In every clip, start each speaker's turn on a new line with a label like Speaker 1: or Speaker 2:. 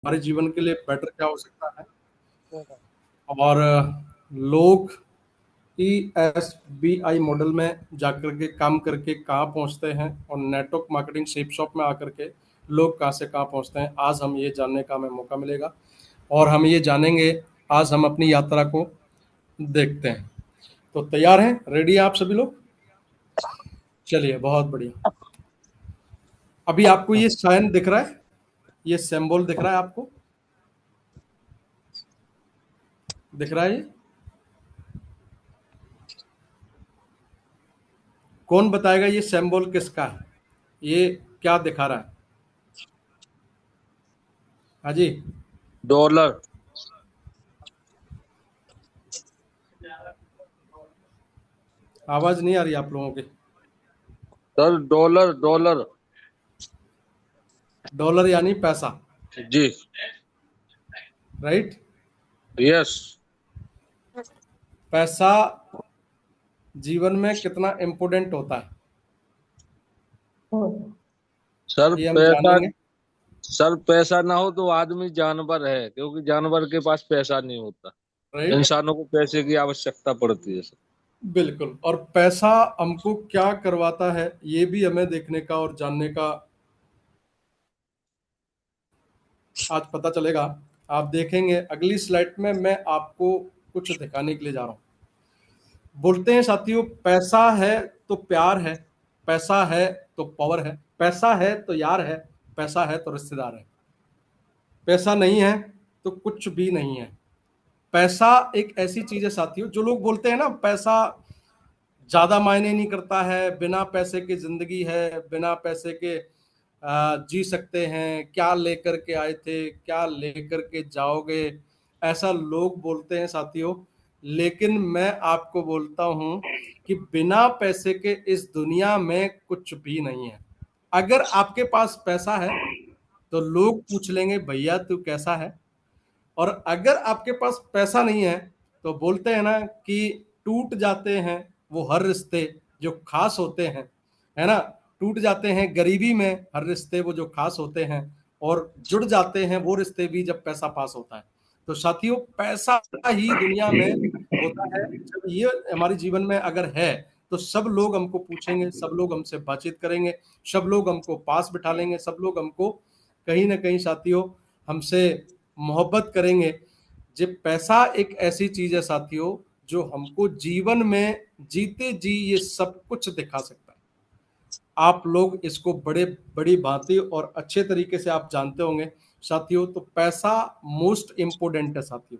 Speaker 1: हमारे जीवन के लिए बेटर क्या हो सकता है। और लोग ESBI मॉडल में जाकर के काम करके कहाँ पहुंचते हैं और नेटवर्क मार्केटिंग शेप शॉप में आकर के लोग कहाँ से कहाँ पहुंचते हैं, आज हम ये जानने का हमें मौका मिलेगा और हम ये जानेंगे। आज हम अपनी यात्रा को देखते हैं। तो तैयार हैं, रेडी हैं आप सभी लोग? चलिए, बहुत बढ़िया। अभी आपको ये साइन दिख रहा है, ये सिंबल दिख रहा है आपको, दिख रहा है ये? कौन बताएगा ये सिंबल किसका है, ये क्या दिखा रहा है? हाँ जी।
Speaker 2: डॉलर।
Speaker 1: आवाज नहीं आ रही आप लोगों की।
Speaker 2: Sir dollar dollar.
Speaker 1: डॉलर यानी पैसा,
Speaker 2: जी।
Speaker 1: राइट?
Speaker 2: यस।
Speaker 1: पैसा जीवन में कितना इम्पोर्टेंट होता है,
Speaker 2: सर
Speaker 1: ये हम
Speaker 2: पैसा।
Speaker 1: जानेंगे।
Speaker 2: सर पैसा ना हो तो आदमी जानवर है, क्योंकि जानवर के पास पैसा नहीं होता।
Speaker 1: राइट,
Speaker 2: इंसानों को पैसे की आवश्यकता पड़ती है सर।
Speaker 1: बिल्कुल। और पैसा हमको क्या करवाता है, ये भी हमें देखने का और जानने का आज पता चलेगा। आप देखेंगे अगली स्लाइड में मैं आपको कुछ दिखाने के लिए जा रहा हूँ। बोलते हैं साथियों, पैसा है तो प्यार है, पैसा है तो पावर है, पैसा है तो यार है, पैसा है तो रिश्तेदार है। पैसा नहीं है तो कुछ भी नहीं है। पैसा एक ऐसी चीज है साथियों, जो लोग बोलते हैं ना पैसा ज्यादा मायने नहीं करता है, बिना पैसे के जिंदगी है, बिना पैसे के जी सकते हैं, क्या लेकर के आए थे, क्या लेकर के जाओगे, ऐसा लोग बोलते हैं साथियों। लेकिन मैं आपको बोलता हूं कि बिना पैसे के इस दुनिया में कुछ भी नहीं है। अगर आपके पास पैसा है तो लोग पूछ लेंगे भैया तू कैसा है, और अगर आपके पास पैसा नहीं है तो बोलते हैं ना कि टूट जाते हैं वो हर रिश्ते जो खास होते हैं, है ना? टूट जाते हैं गरीबी में हर रिश्ते वो जो खास होते हैं, और जुड़ जाते हैं वो रिश्ते भी जब पैसा पास होता है। तो साथियों, पैसा ही दुनिया में होता है। जब ये हमारे जीवन में अगर है तो सब लोग हमको पूछेंगे, सब लोग हमसे बातचीत करेंगे, सब लोग हमको पास बिठा लेंगे, सब लोग हमको कहीं ना कहीं साथियों हमसे मोहब्बत करेंगे। जब पैसा एक ऐसी चीज है साथियों जो हमको जीवन में जीते जी ये सब कुछ दिखा सकता है। आप लोग इसको बड़े बड़ी भांति और अच्छे तरीके से आप जानते होंगे साथियों। तो पैसा मोस्ट इंपोर्टेंट है साथियों,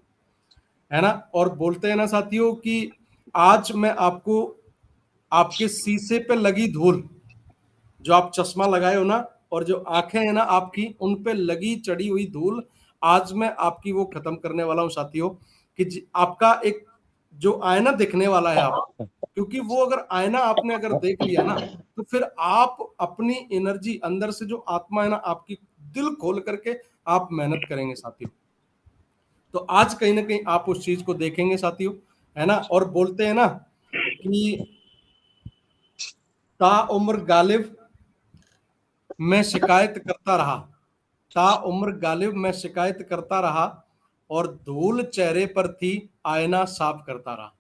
Speaker 1: है ना? और बोलते हैं ना साथियों कि आज मैं आपको आपके शीशे पे लगी धूल, जो आप चश्मा लगाए हो ना, और जो आंखें हैं ना आपकी, उन पे लगी चढ़ी हुई धूल आज मैं आपकी वो खत्म करने वाला हूं साथियों। कि आपका एक जो आईना दिखने वाला है आप, क्योंकि वो अगर आईना आपने अगर देख लिया ना, तो फिर आप अपनी एनर्जी अंदर से जो आत्मा है ना आपकी, दिल खोल करके आप मेहनत करेंगे साथियों। तो आज कहीं ना कहीं आप उस चीज को देखेंगे साथियों, है ना? और बोलते हैं ना कि ताउम्र गालिब मैं शिकायत करता रहा, ताउम्र गालिब मैं शिकायत करता रहा, और धूल चेहरे पर थी आईना साफ करता रहा।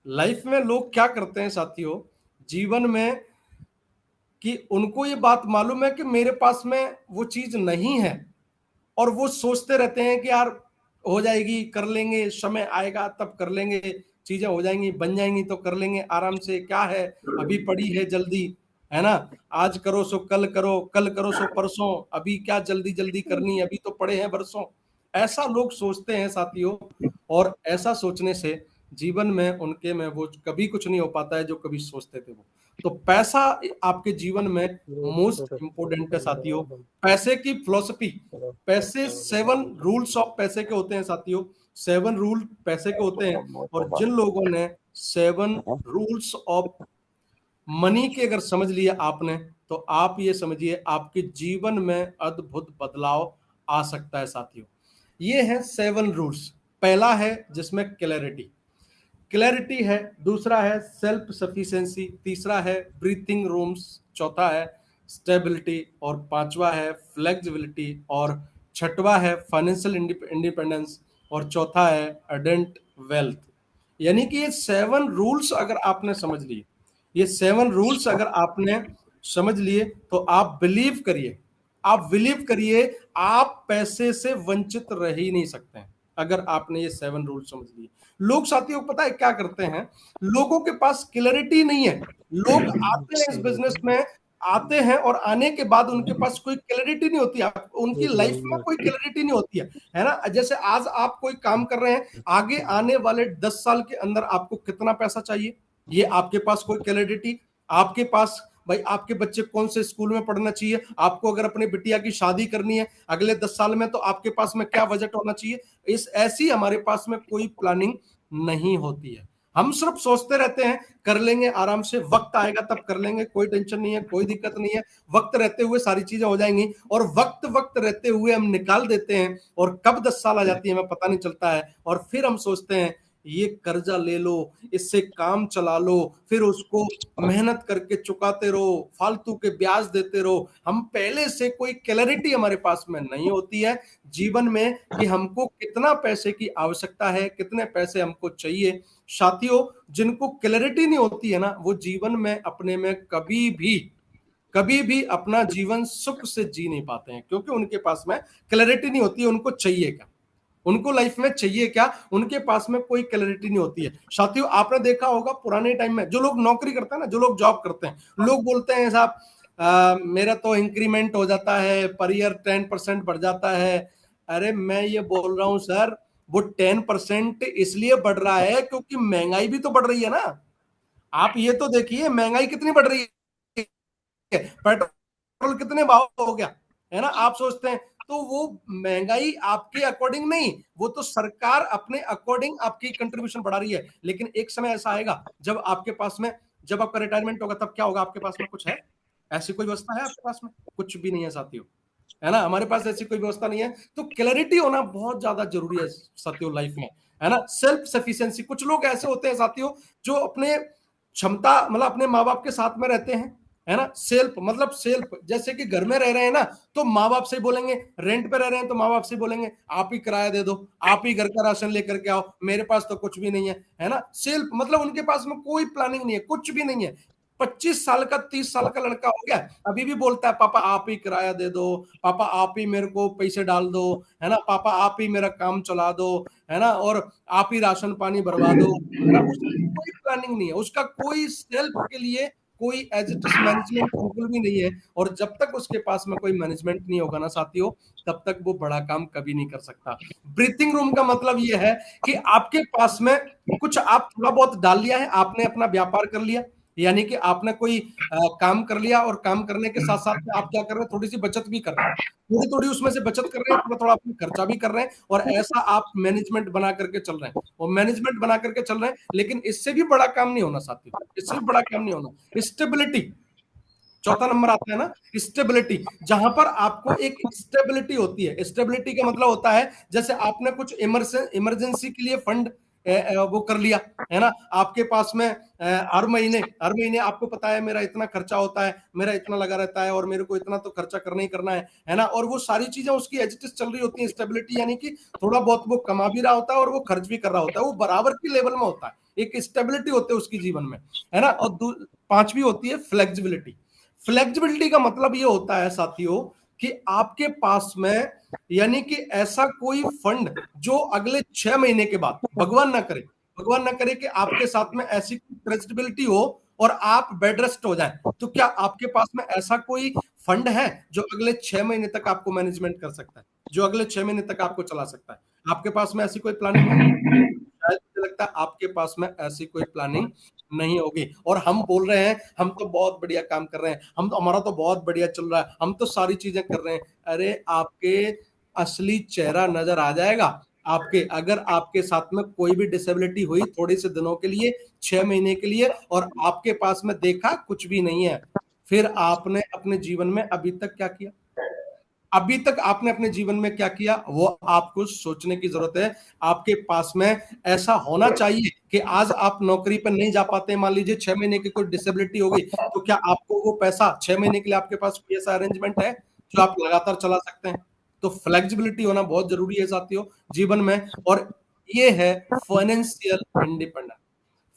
Speaker 1: लाइफ में लोग क्या करते हैं साथियों जीवन में, कि उनको ये बात मालूम है कि मेरे पास में वो चीज नहीं है, और वो सोचते रहते हैं कि यार हो जाएगी, कर लेंगे, समय आएगा तब कर लेंगे, चीजें हो जाएंगी, बन जाएंगी तो कर लेंगे आराम से, क्या है, अभी पड़ी है जल्दी, है ना? आज करो सो कल करो, कल करो सो परसों, अभी क्या जल्दी जल्दी करनी, अभी तो पड़े हैं बरसों। ऐसा लोग सोचते हैं साथियों, और ऐसा सोचने से जीवन में उनके में वो कभी कुछ नहीं हो पाता है जो कभी सोचते थे वो। तो पैसा आपके जीवन में मोस्ट इंपोर्टेंट है साथियों। पैसे की फिलोसफी, पैसे 7 रूल्स ऑफ पैसे के होते हैं साथियों, 7 रूल पैसे के होते हैं। और जिन लोगों ने 7 रूल्स ऑफ मनी के अगर समझ लिया आपने, तो आप ये समझिए आपके जीवन में अद्भुत बदलाव आ सकता है साथियों। ये है 7 रूल्स। पहला है जिसमें क्लैरिटी, क्लैरिटी है। दूसरा है सेल्फ सफिशिएंसी, तीसरा है ब्रीथिंग रूम्स, चौथा है स्टेबिलिटी, और पांचवा है फ्लेक्सिबिलिटी, और छठवा है फाइनेंशियल इंडिपेंडेंस, और चौथा है अडेंट वेल्थ। यानी कि ये 7 रूल्स अगर आपने समझ लिए, ये 7 रूल्स अगर आपने समझ लिए, तो आप बिलीव करिए, आप बिलीव करिए, आप पैसे से वंचित रह ही नहीं सकते हैं अगर आपने ये 7 रूल समझ लिए। लोग साथियों पता है क्या करते हैं, लोगों के पास क्लैरिटी नहीं है। लोग आते हैं इस बिजनेस में, आते हैं और आने के बाद उनके पास कोई क्लैरिटी नहीं होती, उनकी लाइफ में कोई क्लैरिटी नहीं होती है ना। जैसे आज आप कोई काम कर रहे हैं, आगे आने वाले 10 साल के अंदर आपको कितना पैसा चाहिए, ये आपके पास कोई क्लैरिटी, आपके पास भाई आपके बच्चे कौन से स्कूल में पढ़ना चाहिए, आपको अगर अपनी बिटिया की शादी करनी है अगले 10 साल में, तो आपके पास में क्या बजट होना चाहिए, इस ऐसी हमारे पास में कोई प्लानिंग नहीं होती है। हम सिर्फ सोचते रहते हैं कर लेंगे आराम से, वक्त आएगा तब कर लेंगे, कोई टेंशन नहीं है, कोई दिक्कत नहीं है, वक्त रहते हुए सारी चीजें हो जाएंगी। और वक्त वक्त रहते हुए हम निकाल देते हैं, और कब 10 साल आ जाती है हमें पता नहीं चलता है, और फिर हम सोचते हैं ये कर्जा ले लो, इससे काम चला लो, फिर उसको मेहनत करके चुकाते रहो, फालतू के ब्याज देते रहो। हम पहले से कोई क्लैरिटी हमारे पास में नहीं होती है जीवन में कि हमको कितना पैसे की आवश्यकता है, कितने पैसे हमको चाहिए। साथियों, जिनको क्लैरिटी नहीं होती है ना, वो जीवन में अपने में कभी भी अपना जीवन सुख से जी नहीं पाते हैं, क्योंकि उनके पास में क्लैरिटी नहीं होती है उनको चाहिए क्या, उनको लाइफ में चाहिए क्या, उनके पास में कोई क्लैरिटी नहीं होती है। साथियों, आपने देखा होगा पुराने टाइम में जो लोग नौकरी करते हैं ना, जो लोग जॉब करते हैं, लोग बोलते हैं साहब मेरा तो इंक्रीमेंट हो जाता है, पर ईयर 10% बढ़ जाता है। अरे मैं ये बोल रहा हूं सर, वो 10% इसलिए बढ़ रहा है क्योंकि महंगाई भी तो बढ़ रही है ना। आप ये तो देखिए महंगाई कितनी बढ़ रही है, पेट्रोल कितने भाव हो गया है ना। आप सोचते हैं तो वो महंगाई आपके अकॉर्डिंग नहीं, वो तो सरकार अपने अकॉर्डिंग आपकी कंट्रीब्यूशन बढ़ा रही है। लेकिन एक समय ऐसा आएगा जब आपके पास में, जब आपका रिटायरमेंट होगा, तब क्या होगा, आपके पास में कुछ है, ऐसी कोई व्यवस्था है आपके पास में? कुछ भी नहीं है साथियों, है ना। हमारे पास ऐसी कोई व्यवस्था नहीं है। तो क्लैरिटी होना बहुत ज्यादा जरूरी है साथियों लाइफ में, है ना। सेल्फ सफिशिएंसी, कुछ लोग ऐसे होते हैं साथियों जो अपने क्षमता मतलब अपने माँ बाप के साथ में रहते हैं, है ना। सेल्फ मतलब सेल्फ, जैसे कि घर में रह रहे हैं ना, तो माँ बाप से बोलेंगे, रेंट पे रह रहे हैं तो माँ बाप से बोलेंगे आप ही किराया दे दो, आप ही घर का राशन लेकर के आओ, मेरे पास तो कुछ भी नहीं है ना। सेल्फ मतलब उनके पास में कोई प्लानिंग नहीं है, कुछ भी नहीं है। 25 साल का 30 साल का लड़का हो गया, अभी भी बोलता है पापा आप ही किराया दे दो, पापा आप ही मेरे को पैसे डाल दो, है ना, पापा आप ही मेरा काम चला दो, है ना, और आप ही राशन पानी भरवा दो, है ना। उसकी कोई प्लानिंग नहीं है, उसका कोई सेल्फ के लिए कोई एज इट इज मैनेजमेंट बिल्कुल भी नहीं है। और जब तक उसके पास में कोई मैनेजमेंट नहीं होगा ना साथियों, तब तक वो बड़ा काम कभी नहीं कर सकता। ब्रीथिंग रूम का मतलब ये है कि आपके पास में कुछ आप थोड़ा बहुत डाल लिया है, आपने अपना व्यापार कर लिया, यानी कि आपने कोई काम कर लिया, और काम करने के साथ साथ में आप क्या कर रहे हैं, थोड़ी सी बचत भी कर रहे हैं, थोड़ी थोड़ी उसमें से बचत कर रहे हैं, थोड़ा थोड़ा अपना खर्चा भी कर रहे हैं, और ऐसा आप मैनेजमेंट बना करके चल रहे हैं, और मैनेजमेंट बना करके चल रहे हैं। लेकिन इससे भी बड़ा काम नहीं होना साथियों, इससे भी बड़ा काम नहीं होना, स्टेबिलिटी। चौथा नंबर आता है ना, स्टेबिलिटी, जहां पर आपको एक स्टेबिलिटी होती है। स्टेबिलिटी का मतलब होता है जैसे आपने कुछ इमरजेंसी के लिए फंड वो कर लिया, है ना। आपके पास में हर महीने आपको पता है मेरा इतना खर्चा होता है, मेरा इतना लगा रहता है, और मेरे को इतना तो खर्चा करना ही करना है ना। और वो सारी चीजें उसकी एडजस्ट चल रही होती है। स्टेबिलिटी यानी कि थोड़ा बहुत वो कमा भी रहा होता है और वो खर्च भी कर रहा होता है, वो बराबर की लेवल में होता है, एक स्टेबिलिटी होती है उसकी जीवन में, है ना। और पांचवी होती है फ्लेक्सिबिलिटी। फ्लेक्सिबिलिटी का मतलब ये होता है साथियों कि आपके पास में, यानी कि ऐसा कोई फंड जो अगले 6 महीने के बाद, भगवान ना करे कि आपके साथ में ऐसी ट्रेस्टेबिलिटी हो और आप बेड रेस्ट हो जाएं, तो क्या आपके पास में ऐसा कोई फंड है जो अगले 6 महीने तक आपको मैनेजमेंट कर सकता है, जो अगले 6 महीने तक आपको चला सकता है? आपके पास में ऐसी कोई प्लानिंग है? शायद मुझे लगता है आपके पास में ऐसी कोई प्लानिंग नहीं होगी। और हम बोल रहे हैं हम तो बहुत बढ़िया काम कर रहे हैं, हम तो, हमारा तो बहुत बढ़िया चल रहा है, हम तो सारी चीजें कर रहे हैं। अरे आपके असली चेहरा नजर आ जाएगा आपके, अगर आपके साथ में कोई भी डिसेबिलिटी हुई थोड़े से दिनों के लिए, 6 महीने के लिए, और आपके पास में देखा कुछ भी नहीं है, फिर आपने अपने जीवन में अभी तक क्या किया? अभी तक आपने अपने जीवन में क्या किया, वो आपको सोचने की जरूरत है। आपके पास में ऐसा होना चाहिए कि आज आप नौकरी पर नहीं जा पाते, मान लीजिए 6 महीने की कोई डिसेबिलिटी हो गई, तो क्या आपको वो पैसा 6 महीने के लिए आपके पास कोई ऐसा अरेंजमेंट है जो आप लगातार चला सकते हैं? तो फ्लेक्सिबिलिटी होना बहुत जरूरी है साथियों जीवन में। और ये है फाइनेंशियल इंडिपेंडेंस।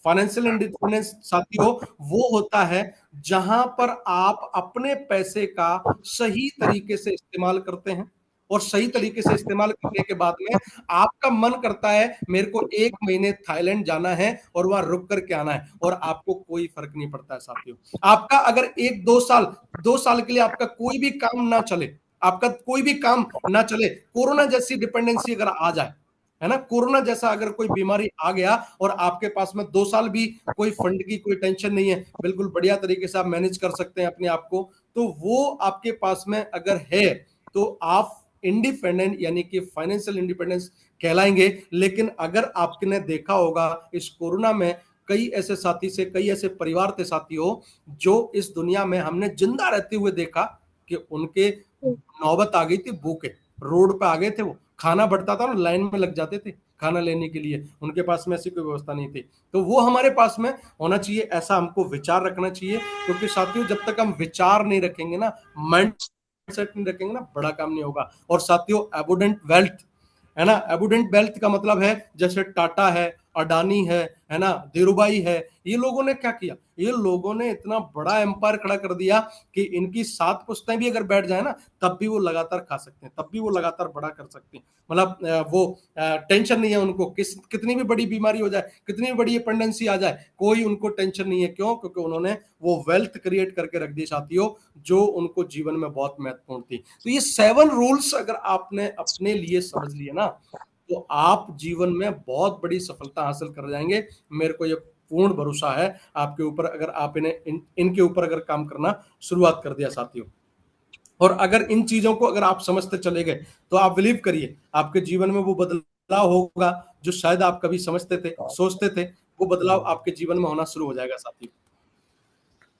Speaker 1: फाइनेंशियल इंडिपेंडेंस साथियों वो होता है जहां पर आप अपने पैसे का सही तरीके से इस्तेमाल करते हैं, और सही तरीके से इस्तेमाल करने के बाद में आपका मन करता है मेरे को 1 महीने थाईलैंड जाना है और वहां रुक करके आना है, और आपको कोई फर्क नहीं पड़ता है साथियों। आपका अगर 1-2 साल 2 साल के लिए आपका कोई भी काम ना चले, आपका कोई भी काम ना चले, कोरोना जैसी डिपेंडेंसी अगर आ जाए, है ना, कोरोना जैसा अगर कोई बीमारी आ गया और आपके पास में 2 साल भी कोई फंड की कोई टेंशन नहीं है, बिल्कुल बढ़िया तरीके से आप मैनेज कर सकते हैं अपने आप को, तो वो आपके पास में अगर है तो आप इंडिपेंडेंट यानी कि फाइनेंशियल इंडिपेंडेंस कहलाएंगे। लेकिन अगर आपने देखा होगा इस कोरोना में कई ऐसे साथी से, कई ऐसे परिवार थे साथियों जो इस दुनिया में हमने जिंदा रहते हुए देखा कि उनके नौबत आ गई थी भूखे, रोड पे आ गए थे, वो खाना बढ़ता था ना, लाइन में लग जाते थे खाना लेने के लिए, उनके पास में ऐसी कोई व्यवस्था नहीं थी। तो वो हमारे पास में होना चाहिए, ऐसा हमको विचार रखना चाहिए, क्योंकि साथियों जब तक हम विचार नहीं रखेंगे ना, माइंड सेट नहीं रखेंगे ना, बड़ा काम नहीं होगा। और साथियों एबुडेंट वेल्थ, है ना, एबुडेंट वेल्थ का मतलब है जैसे टाटा है, अडानी है ना, धीरूभाई है, ये लोगों ने क्या किया, ये लोगों ने इतना बड़ा एम्पायर खड़ा कर दिया कि इनकी 7 पुश्तें भी अगर बैठ जाए ना तब भी वो लगातार खा सकते हैं, तब भी वो लगातार बड़ा कर सकते हैं। मतलब वो टेंशन नहीं है उनको, कितनी भी बड़ी बीमारी हो जाए, कितनी भी बड़ी डिपेंडेंसी आ जाए, कोई उनको टेंशन नहीं है। क्यों? क्योंकि उन्होंने वो वेल्थ क्रिएट करके रख दी साथियों जो उनको जीवन में बहुत महत्वपूर्ण थी। तो ये 7 रूल्स अगर आपने अपने लिए समझ लिए ना तो आप जीवन में बहुत बड़ी सफलता हासिल कर जाएंगे। मेरे को ये पूर्ण भरोसा है आपके ऊपर, अगर आप इनके ऊपर अगर काम करना शुरुआत कर दिया साथियों। और अगर इन चीजों को अगर आप समझते चले गए तो आप बिलीव करिए आपके जीवन में वो बदलाव होगा जो शायद आप कभी समझते थे, सोचते थे, वो बदलाव आपके जीवन में होना शुरू हो जाएगा साथियों।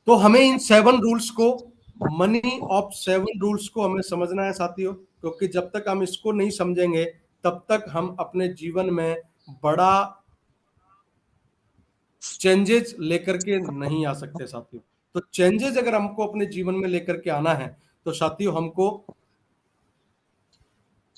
Speaker 1: तो हमें इन 7 रूल्स को, मनी ऑफ 7 रूल्स को हमें समझना है साथियों, क्योंकि जब तक हम इसको नहीं समझेंगे तब तक हम अपने जीवन में बड़ा चेंजेस लेकर के नहीं आ सकते साथियों। तो चेंजेस अगर हमको अपने जीवन में लेकर के आना है तो साथियों हमको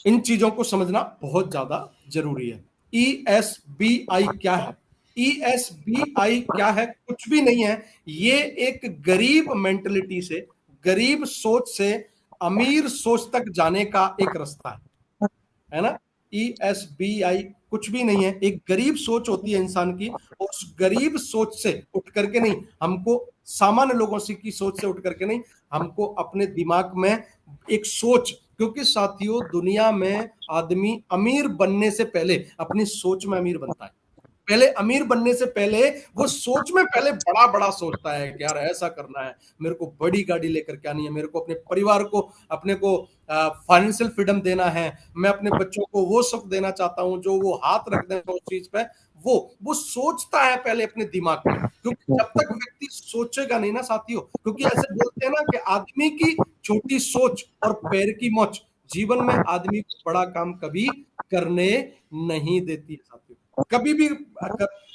Speaker 1: इन चीजों को समझना बहुत ज्यादा जरूरी है। ESBI क्या है? ESBI क्या है? कुछ भी नहीं है, ये एक गरीब मेंटलिटी से, गरीब सोच से अमीर सोच तक जाने का एक रास्ता है ना। ESBI कुछ भी नहीं है, एक गरीब सोच होती है इंसान की, और उस गरीब सोच से उठ करके नहीं, हमको सामान्य लोगों से की सोच से उठ करके नहीं, हमको अपने दिमाग में एक सोच, क्योंकि साथियों दुनिया में आदमी अमीर बनने से पहले अपनी सोच में अमीर बनता है। पहले अमीर बनने से पहले वो सोच में पहले बड़ा बड़ा सोचता है कि यार ऐसा करना है, मेरे को बड़ी गाड़ी लेकर के आनी है, मेरे को अपने परिवार को, अपने को फाइनेंशियल फ्रीडम देना है, मैं अपने बच्चों को वो सुख देना चाहता हूं जो वो हाथ रख दें उस चीज पे, वो सोचता है पहले अपने दिमाग में। क्योंकि जब तक व्यक्ति सोचेगा नहीं ना साथियों, क्योंकि ऐसे बोलते हैं ना कि आदमी की छोटी सोच और पैर की मोच जीवन में आदमी को बड़ा काम कभी करने नहीं देती है साथियों, कभी भी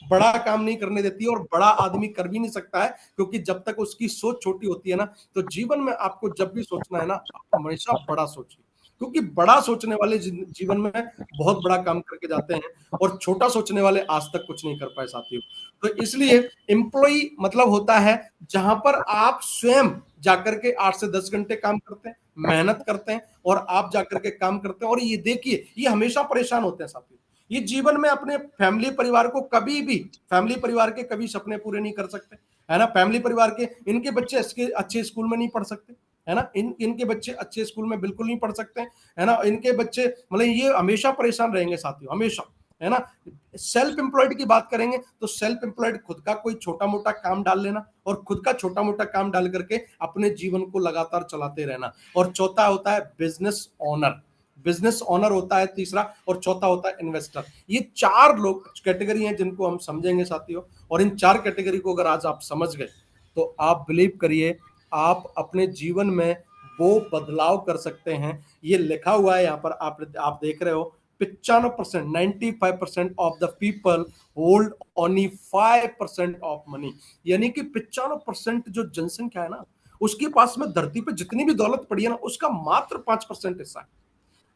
Speaker 1: बड़ा काम नहीं करने देती है, और बड़ा आदमी कर भी नहीं सकता है, क्योंकि जब तक उसकी सोच छोटी होती है ना, तो जीवन में आपको जब भी सोचना है ना आप हमेशा बड़ा सोचिए, क्योंकि बड़ा सोचने वाले जीवन में बहुत बड़ा काम करके जाते हैं, और छोटा सोचने वाले आज तक कुछ नहीं कर पाए साथियों। तो इसलिए एम्प्लॉय मतलब होता है जहां पर आप स्वयं जाकर के 8 से 10 घंटे काम करते हैं, मेहनत करते हैं, और आप जाकर के काम करते हैं, और ये देखिए ये हमेशा परेशान होते हैं साथियों, ये जीवन में अपने फैमिली परिवार को कभी भी, फैमिली परिवार के कभी सपने पूरे नहीं कर सकते, है ना, फैमिली परिवार के, इनके बच्चे अच्छे स्कूल में नहीं पढ़ सकते, है ना, इनके बच्चे अच्छे स्कूल में बिल्कुल नहीं पढ़ सकते, है ना, इनके बच्चे मतलब ये हमेशा परेशान रहेंगे साथियों, हमेशा, है ना। सेल्फ एम्प्लॉयड की बात करेंगे तो सेल्फ एम्प्लॉयड खुद का कोई छोटा मोटा काम डाल लेना, और खुद का छोटा मोटा काम डाल करके अपने जीवन को लगातार चलाते रहना। और चौथा होता है बिजनेस ओनर, बिजनेस ओनर होता है तीसरा, और चौथा होता है इन्वेस्टर। ये 4 लोग कैटेगरी हैं जिनको हम समझेंगे साथियों, और इन 4 कैटेगरी को अगर आज आप समझ गए तो आप बिलीव करिए आप अपने जीवन में वो बदलाव कर सकते हैं। ये लिखा हुआ है यहाँ पर, आप देख रहे हो 95%, 95% of the people hold only 5% of money. यानी कि 95% जो जनसंख्या है ना, उसके पास में धरती पे जितनी भी दौलत पड़ी है ना, उसका मात्र 5% हिस्सा है,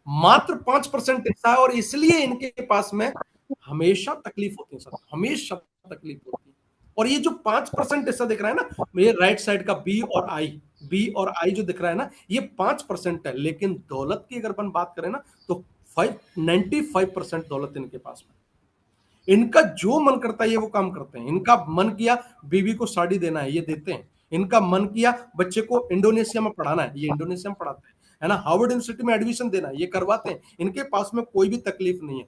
Speaker 1: मात्र 5% हिस्सा है। और इसलिए इनके पास में हमेशा तकलीफ होती है सर, हमेशा तकलीफ होती है। और ये जो 5% हिस्सा दिख रहा है ना, ये राइट साइड का बी और आई जो दिख रहा है ना, ये 5% है। लेकिन दौलत की अगर अपन बात करें ना, तो 95% दौलत इनके पास में। इनका जो मन करता है ये वो काम करते हैं। इनका मन किया बीवी को साड़ी देना है, ये देते हैं। इनका मन किया बच्चे को इंडोनेशिया में पढ़ाना है, ये इंडोनेशिया में पढ़ाते हैं, है ना। हार्वर्ड यूनिवर्सिटी में एडमिशन देना है, ये करवाते हैं। इनके पास में कोई भी तकलीफ नहीं है।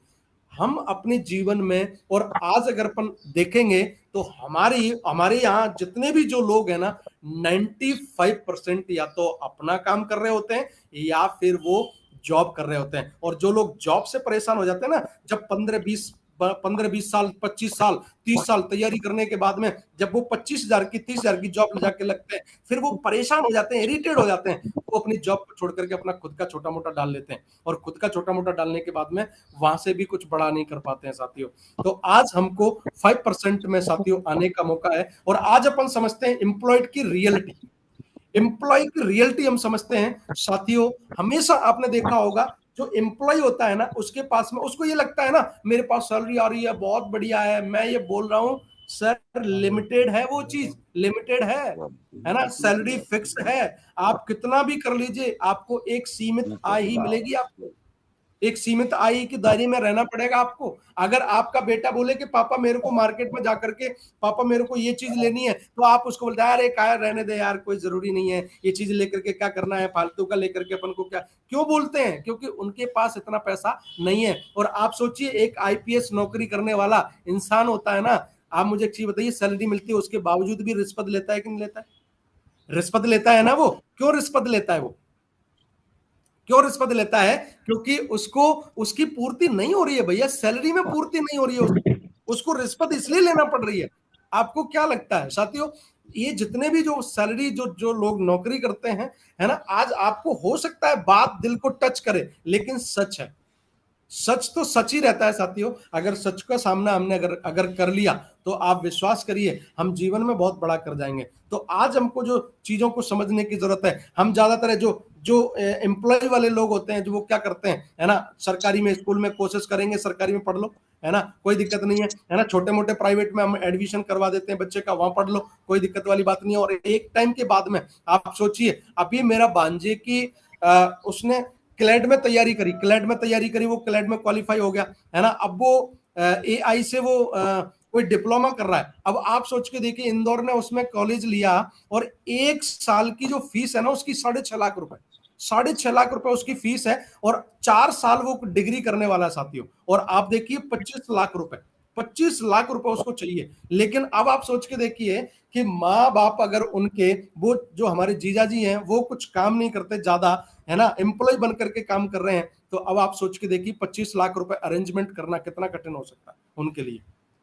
Speaker 1: हम अपने जीवन में, और आज अगर अपन देखेंगे तो हमारे हमारे यहाँ जितने भी जो लोग हैं ना, 95% या तो अपना काम कर रहे होते हैं या फिर वो जॉब कर रहे होते हैं। और जो लोग जॉब से परेशान हो जाते हैं ना, जब 15-20 साल, 25 साल, 30 साल तैयारी करने के बाद में जब वो 25,000 की, 30,000 की जॉब ले जाके लगते हैं, फिर वो परेशान हो जाते हैं, इरिटेट हो जाते हैं। वो अपनी जॉब को छोड़ करके अपना खुद का छोटा मोटा डाल लेते हैं, और खुद का छोटा मोटा डालने के बाद में वहां से भी कुछ बड़ा नहीं कर पाते हैं साथियों। तो आज हमको 5% में साथियों आने का मौका है। और आज अपन समझते हैं एम्प्लॉयड की रियलिटी, एम्प्लॉय की रियलिटी हम समझते हैं साथियों। हमेशा आपने देखा होगा, जो एम्प्लॉय होता है ना, उसके पास में, उसको ये लगता है ना, मेरे पास सैलरी आ रही है, बहुत बढ़िया है। मैं ये बोल रहा हूं सर, लिमिटेड है वो चीज, लिमिटेड है ना। सैलरी फिक्स है, आप कितना भी कर लीजिए, आपको एक सीमित आय ही मिलेगी। आपको एक सीमित आय के दायरे में रहना पड़ेगा आपको। अगर आपका बेटा बोले कि पापा मेरे को मार्केट में जाकर के, पापा मेरे को ये चीज लेनी है, तो आप उसको बोलते हैं अरे क्या रहने दे यार, कोई जरूरी नहीं है, ये चीज लेकर के क्या करना है, फालतू का लेकर के अपन को क्या। क्यों बोलते हैं? क्योंकि उनके पास इतना पैसा नहीं है। और आप सोचिए, एक आईपीएस नौकरी करने वाला इंसान होता है ना, आप मुझे एक चीज बताइए, सैलरी मिलती है, उसके बावजूद भी रिश्वत लेता है कि नहीं लेता है? रिश्वत लेता है ना वो। क्यों रिश्वत लेता है वो? क्यों रिश्वत लेता है? क्योंकि उसको उसकी पूर्ति नहीं हो रही है भैया, सैलरी में पूर्ति नहीं हो रही है उसकी, उसको रिश्वत इसलिए लेना पड़ रही है। आपको क्या लगता है साथियों, ये जितने भी जो सैलरी जो जो लोग नौकरी करते हैं, है ना, आज आपको हो सकता है बात दिल को टच करे, लेकिन सच है, सच तो सच ही रहता है साथियों। अगर सच का सामना हमने अगर अगर कर लिया, तो आप विश्वास करिए, हम जीवन में बहुत बड़ा कर जाएंगे। तो आज हमको जो चीजों को समझने की जरूरत है, हम ज्यादातर जो जो एम्प्लॉय वाले लोग होते हैं, जो वो क्या करते हैं, है ना, सरकारी में स्कूल में कोशिश करेंगे, सरकारी में पढ़ लो, है ना, कोई दिक्कत नहीं है ना। छोटे मोटे प्राइवेट में हम एडमिशन करवा देते हैं बच्चे का, वहां पढ़ लो, कोई दिक्कत वाली बात नहीं है। और एक टाइम के बाद में आप सोचिए, अभी मेरा भांजे की उसने क्लैट में तैयारी करी, क्लैट में तैयारी करी, वो क्लैट में क्वालिफाई हो गया, है ना। अब वो एआई से वो कोई डिप्लोमा कर रहा है। अब आप सोच के देखिए, इंदौर ने उसमें कॉलेज लिया, और 1 साल की जो फीस है ना उसकी 6.5 लाख रुपए, 6.5 लाख रुपए उसकी फीस है। और 4 साल वो डिग्री करने वाला है साथियों। और आप देखिए 25 लाख रुपए, 25 लाख रुपए उसको चाहिए। लेकिन अब आप सोच के देखिए कि माँ बाप अगर उनके, वो जो हमारे जीजा जी हैं, वो कुछ काम नहीं करते ज्यादा, है ना, एम्प्लॉय बन करके काम कर रहे हैं, तो अब आप सोच के देखिए 25 लाख रुपए अरेंजमेंट करना कितना कठिन हो सकता है उनके लिए,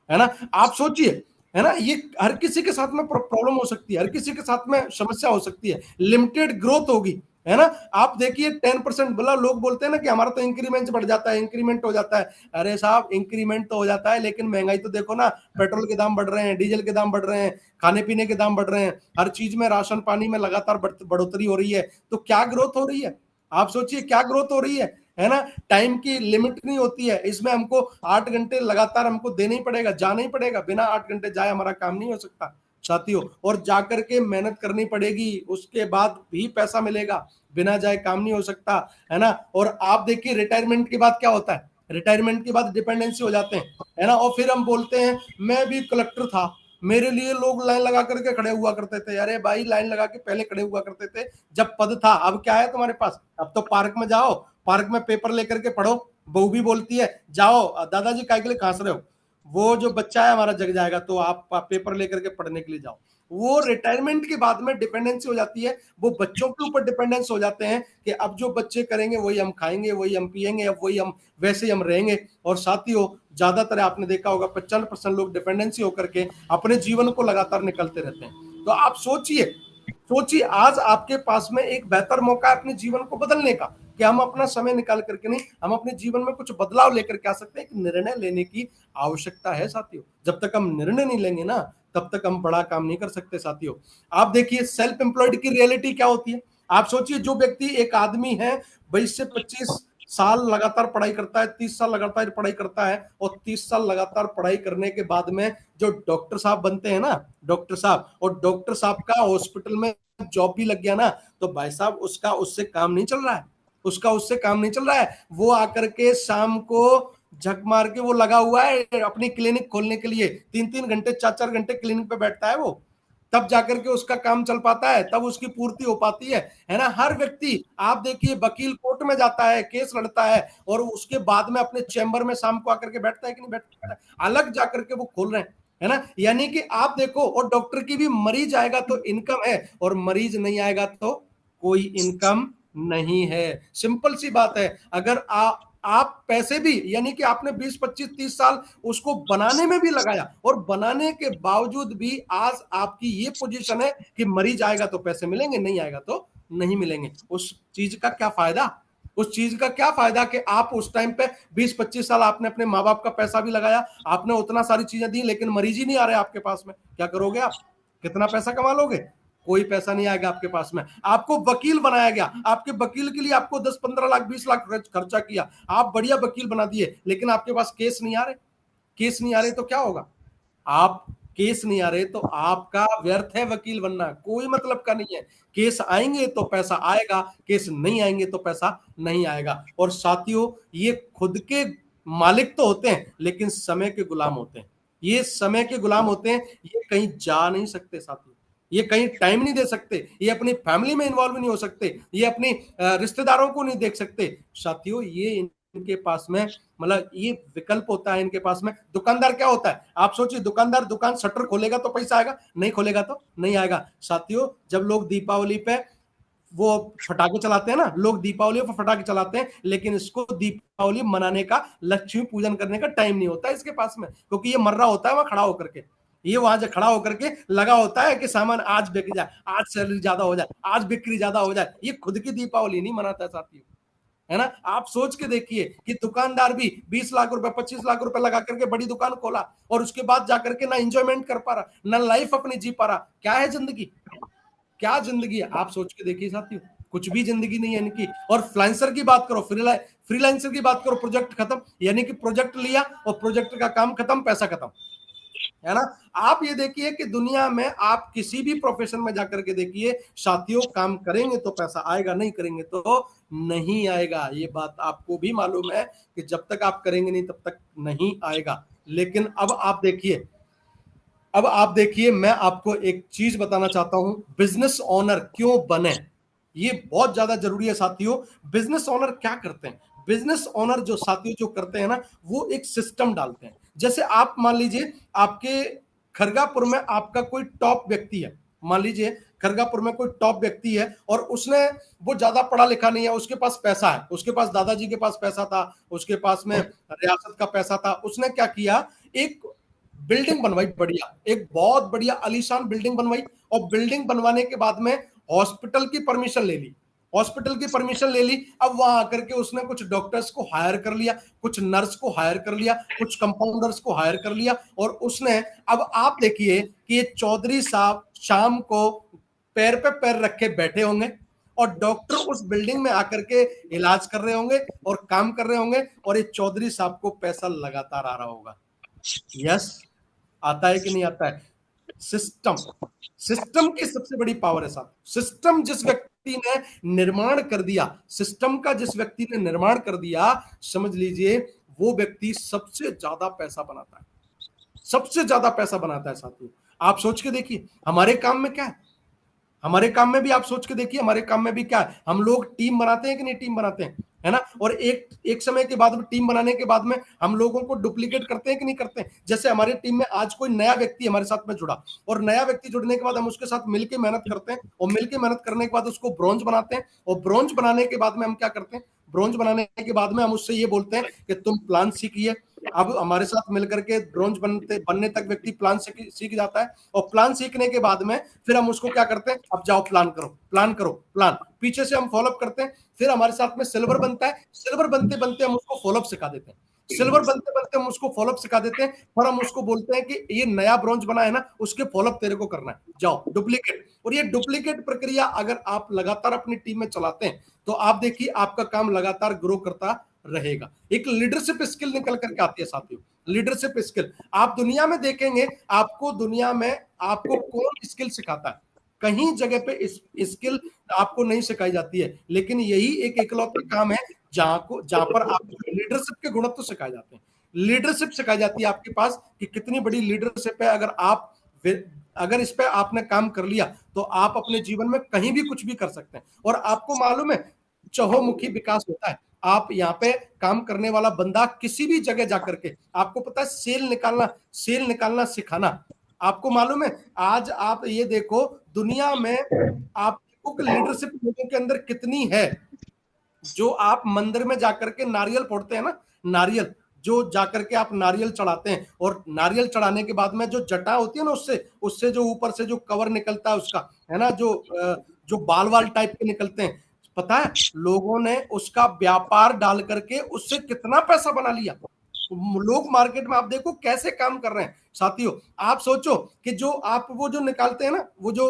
Speaker 1: है ना। आप सोचिए, है ना, ये हर किसी के साथ में प्रॉब्लम हो सकती है, हर किसी के साथ में समस्या हो सकती है, लिमिटेड ग्रोथ होगी, है ना। आप देखिए 10%, बोला लोग बोलते हैं ना कि हमारा तो इंक्रीमेंट बढ़ जाता है, इंक्रीमेंट हो जाता है। अरे साहब, इंक्रीमेंट तो हो जाता है, लेकिन महंगाई तो देखो ना, पेट्रोल के दाम बढ़ रहे हैं, डीजल के दाम बढ़ रहे हैं, खाने पीने के दाम बढ़ रहे हैं, हर चीज में, राशन पानी में लगातार बढ़ोतरी हो रही है। तो क्या ग्रोथ हो रही है? आप सोचिए क्या ग्रोथ हो रही है ना। टाइम की लिमिट नहीं होती है, इसमें हमको 8 घंटे लगातार हमको देना ही पड़ेगा, जाना ही पड़ेगा, बिना 8 घंटे जाए हमारा काम नहीं हो सकता साथियों। और जाकर के मेहनत करनी पड़ेगी, उसके बाद भी पैसा मिलेगा, बिना जाए काम नहीं हो सकता, है ना। और आप देखिए रिटायरमेंट के बाद क्या होता है, रिटायरमेंट के बाद डिपेंडेंसी हो जाते हैं, है ना। और फिर हम बोलते हैं मैं भी कलेक्टर था, मेरे लिए लोग लाइन लगा करके खड़े हुआ करते थे। अरे भाई, लाइन लगा के पहले खड़े हुआ करते थे जब पद था, अब क्या है तुम्हारे पास? अब तो पार्क में जाओ, पार्क में पेपर लेकर के पढ़ो, बहू भी बोलती है जाओ, दादाजी काय के लिए खांस रहे हो, वो जो बच्चा है हमारा जग जाएगा, तो आप पेपर लेकर के पढ़ने के लिए जाओ। वो रिटायरमेंट के बाद में डिपेंडेंसी हो जाती है, वो बच्चों के ऊपर डिपेंडेंस हो जाते हैं कि अब जो बच्चे करेंगे वही हम खाएंगे, वही हम पिएंगे, अब वही हम, वैसे ही हम रहेंगे। और साथियों, ज्यादातर आपने देखा होगा 55% लोग डिपेंडेंसी होकर के अपने जीवन को लगातार निकलते रहते हैं। तो आप सोचिए, सोचिए आज आपके पास में एक बेहतर मौका है अपने जीवन को बदलने का, कि हम अपना समय निकाल करके नहीं, हम अपने जीवन में कुछ बदलाव लेकर के आ सकते हैं। एक निर्णय लेने की आवश्यकता है साथियों। जब तक हम निर्णय नहीं लेंगे ना, तब तक हम बड़ा काम नहीं कर सकते साथियों। आप देखिए सेल्फ एम्प्लॉयड की रियलिटी क्या होती है। आप सोचिए जो व्यक्ति, एक आदमी है 22 से 25 साल लगातार पढ़ाई करता है, 30 साल लगातार पढ़ाई करता है, और 30 साल लगातार पढ़ाई करने के बाद में जो डॉक्टर साहब बनते हैं ना, डॉक्टर साहब, और डॉक्टर साहब का हॉस्पिटल में जॉब भी लग गया ना, तो भाई साहब उसका उससे काम नहीं चल रहा है, उसका उससे काम नहीं चल रहा है। वो आकर के शाम को झक मार के वो लगा हुआ है अपनी क्लिनिक खोलने के लिए, 3-3 घंटे 4-4 घंटे क्लिनिक पे बैठता है वो, तब जाकर के उसका काम चल पाता है, तब उसकी पूर्ति हो पाती है ना। हर व्यक्ति आप देखिए वकील कोर्ट में जाता है, केस लड़ता है, और उसके बाद में अपने चैम्बर में शाम को आकर के बैठता है कि नहीं बैठता है, अलग जाकर के वो खोल रहे हैं, है ना। यानी कि आप देखो, और डॉक्टर की भी मरीज आएगा तो इनकम है, और मरीज नहीं आएगा तो कोई इनकम नहीं है। सिंपल सी बात है। अगर आप पैसे भी, यानी कि आपने 20-25-30 साल उसको बनाने में भी लगाया, और बनाने के बावजूद भी आज आपकी ये पोजीशन है कि मरीज आएगा तो पैसे मिलेंगे, नहीं आएगा तो नहीं मिलेंगे। उस चीज का क्या फायदा, उस चीज का क्या फायदा कि आप उस टाइम पे 20-25 साल आपने अपने माँ बाप का पैसा भी लगाया, आपने उतना सारी चीजें दी, लेकिन मरीज ही नहीं आ रहे आपके पास में, क्या करोगे आप, कितना पैसा कमा लोगे, कोई पैसा नहीं आएगा आपके पास में। आपको वकील बनाया गया, आपके वकील के लिए आपको 10-15 लाख 20 लाख खर्चा किया, आप बढ़िया वकील बना दिए, लेकिन आपके पास केस नहीं आ रहे, केस नहीं आ रहे तो क्या होगा, आप केस नहीं आ रहे तो आपका व्यर्थ है वकील बनना, कोई मतलब का नहीं है। केस आएंगे तो पैसा आएगा, केस नहीं आएंगे तो पैसा नहीं आएगा। और साथियों ये खुद के मालिक तो होते हैं, लेकिन समय के गुलाम होते हैं, ये समय के गुलाम होते हैं, ये कहीं जा नहीं सकते साथियों, ये कहीं टाइम नहीं दे सकते, ये अपनी फैमिली में इन्वॉल्व नहीं हो सकते, ये अपनी रिश्तेदारों को नहीं देख सकते साथियों। ये इनके पास में, मतलब ये विकल्प होता है इनके पास में। दुकानदार क्या होता है, आप सोचिए, दुकानदार दुकान शटर खोलेगा तो पैसा आएगा, नहीं खोलेगा तो नहीं आएगा साथियों। जब लोग दीपावली पे वो फटाके चलाते हैं ना, लोग दीपावली पर फटाके चलाते हैं, लेकिन इसको दीपावली मनाने का, लक्ष्मी पूजन करने का टाइम नहीं होता इसके पास में, क्योंकि ये मर रहा होता है वहां खड़ा होकर के, ये वहां से खड़ा होकर के लगा होता है कि सामान आज बिक जाए, आज सैलरी ज्यादा हो जाए, आज बिक्री ज्यादा हो जाए। ये खुद की दीपावली नहीं मनाता है साथियों, है ना। आप सोच के देखिए कि दुकानदार भी 20 लाख रुपए 25 लाख रुपए लगा करके बड़ी दुकान खोला, और उसके बाद जाकर के ना एंजॉयमेंट कर पा रहा, ना लाइफ अपनी जी पा रहा, क्या है जिंदगी, क्या जिंदगी है, आप सोच के देखिए साथियों, कुछ भी जिंदगी नहीं है इनकी। और फ्रीलांसर की बात करो, फ्रीलांसर की बात करो, प्रोजेक्ट खत्म, यानी कि प्रोजेक्ट लिया और प्रोजेक्ट का काम खत्म, पैसा खत्म, है ना। आप ये देखिए कि दुनिया में आप किसी भी प्रोफेशन में जाकर के देखिए साथियों, काम करेंगे तो पैसा आएगा, नहीं करेंगे तो नहीं आएगा। ये बात आपको भी मालूम है कि जब तक आप करेंगे नहीं तब तक नहीं आएगा। लेकिन अब आप देखिए, मैं आपको एक चीज बताना चाहता हूं, बिजनेस ओनर क्यों बने, ये बहुत ज्यादा जरूरी है साथियों। बिजनेस ओनर क्या करते हैं, बिजनेस ओनर जो साथियों जो करते हैं ना, वो एक सिस्टम डालते हैं। जैसे आप मान लीजिए, आपके खरगापुर में आपका कोई टॉप व्यक्ति है, मान लीजिए खरगापुर में कोई टॉप व्यक्ति है, और उसने, वो ज्यादा पढ़ा लिखा नहीं है, उसके पास पैसा है, उसके पास दादाजी के पास पैसा था, उसके पास में रियासत का पैसा था, उसने क्या किया, एक बिल्डिंग बनवाई बढ़िया, एक बहुत बढ़िया आलीशान बिल्डिंग बनवाई, और बिल्डिंग बनवाने के बाद में हॉस्पिटल की परमिशन ले ली, हॉस्पिटल की परमिशन ले ली। अब वहां आकर के उसने कुछ डॉक्टर्स को हायर कर लिया, कुछ नर्स को हायर कर लिया, कुछ कंपाउंडर्स को हायर कर लिया, और उसने, अब आप देखिए कि ये चौधरी साहब शाम को पैर पे पैर रखे बैठे होंगे, और डॉक्टर उस बिल्डिंग में आकर के इलाज कर रहे होंगे और काम कर रहे होंगे, और ये चौधरी साहब को पैसा लगातार आ रहा होगा। यस, आता है कि नहीं आता है। सिस्टम, सिस्टम की सबसे बड़ी पावर है साहब। सिस्टम जिस व्यक्ति ने निर्माण कर दिया, सिस्टम का जिस व्यक्ति ने निर्माण कर दिया, समझ लीजिए वो व्यक्ति सबसे ज्यादा पैसा बनाता है, सबसे ज्यादा पैसा बनाता है साथियों। आप सोच के देखिए हमारे काम में क्या है, हमारे काम में भी आप सोच के देखिए, हमारे काम में भी क्या है, हम लोग टीम बनाते हैं कि नहीं टीम बनाते हैं, है ना। और एक एक समय के बाद में, टीम बनाने के बाद में हम लोगों को डुप्लीकेट करते हैं कि नहीं करते हैं। जैसे हमारी टीम में आज कोई नया व्यक्ति हमारे साथ में जुड़ा, और नया व्यक्ति जुड़ने के बाद हम उसके साथ मिलकर मेहनत करते हैं, और मिलकर मेहनत करने के बाद उसको ब्रॉन्ज बनाते हैं, और ब्रॉन्ज बनाने के बाद में हम क्या करते हैं, ब्रॉन्ज बनाने के बाद में हम उससे ये बोलते हैं कि तुम प्लान सीखिए, अब हमारे साथ मिलकर के ड्रोन बनने तक व्यक्ति प्लान सीख जाता है, और प्लान सीखने के बाद में फिर हम उसको क्या करते हैं, अब जाओ प्लान करो, प्लान करो, प्लान पीछे से हम फॉलोअप करते हैं। फिर हमारे साथ में सिल्वर बनता है, सिल्वर बनते बनते हम उसको फॉलोअप सिखा देते हैं, सिल्वर बनते बनते हम उसको फॉलोअप सिखा देते हैं, और हम उसको बोलते हैं कि ये नया ब्रॉन्ज बना है ना, उसके फॉलोअप तेरे को करना है, जाओ डुप्लीकेट। और ये डुप्लीकेट प्रक्रिया अगर आप लगातार अपनी टीम में चलाते हैं तो आप देखिए आपका काम लगातार ग्रो करता रहेगा। एक लीडरशिप स्किल निकल करके आती है साथियों, लीडरशिप स्किल। आप दुनिया में देखेंगे, आपको दुनिया में आपको कौन स्किल सिखाता है, कहीं जगह पे इस स्किल आपको नहीं सिखाई जाती है, लेकिन यही एक इकलौता काम है जहां पर आपको लीडरशिप के गुण तो सिखाए जाते हैं, लीडरशिप सिखाई जाती है आपके पास कि कितनी बड़ी लीडरशिप है। अगर इस पे आपने काम कर लिया तो आप अपने जीवन में कहीं भी कुछ भी कर सकते हैं। और आपको मालूम है चहुमुखी विकास होता है। आप यहाँ पे काम करने वाला बंदा किसी भी जगह जाकर के, आपको पता है सेल निकालना सिखाना, आपको मालूम है आज आप ये देखो दुनिया में आप लीडरशिप लोगों के अंदर कितनी है। जो आप मंदिर में जाकर के नारियल फोड़ते हैं ना, नारियल जो जाकर के आप नारियल चढ़ाते हैं, और नारियल चढ़ाने के बाद में जो जटा होती है ना, उससे उससे जो ऊपर से जो कवर निकलता है उसका, है ना, जो बाल वाल टाइप के निकलते हैं, पता है लोगों ने उसका व्यापार डाल करके उससे कितना पैसा बना लिया। लोग मार्केट में आप देखो कैसे काम कर रहे हैं साथियों। आप सोचो कि जो आप वो जो निकालते हैं ना, वो जो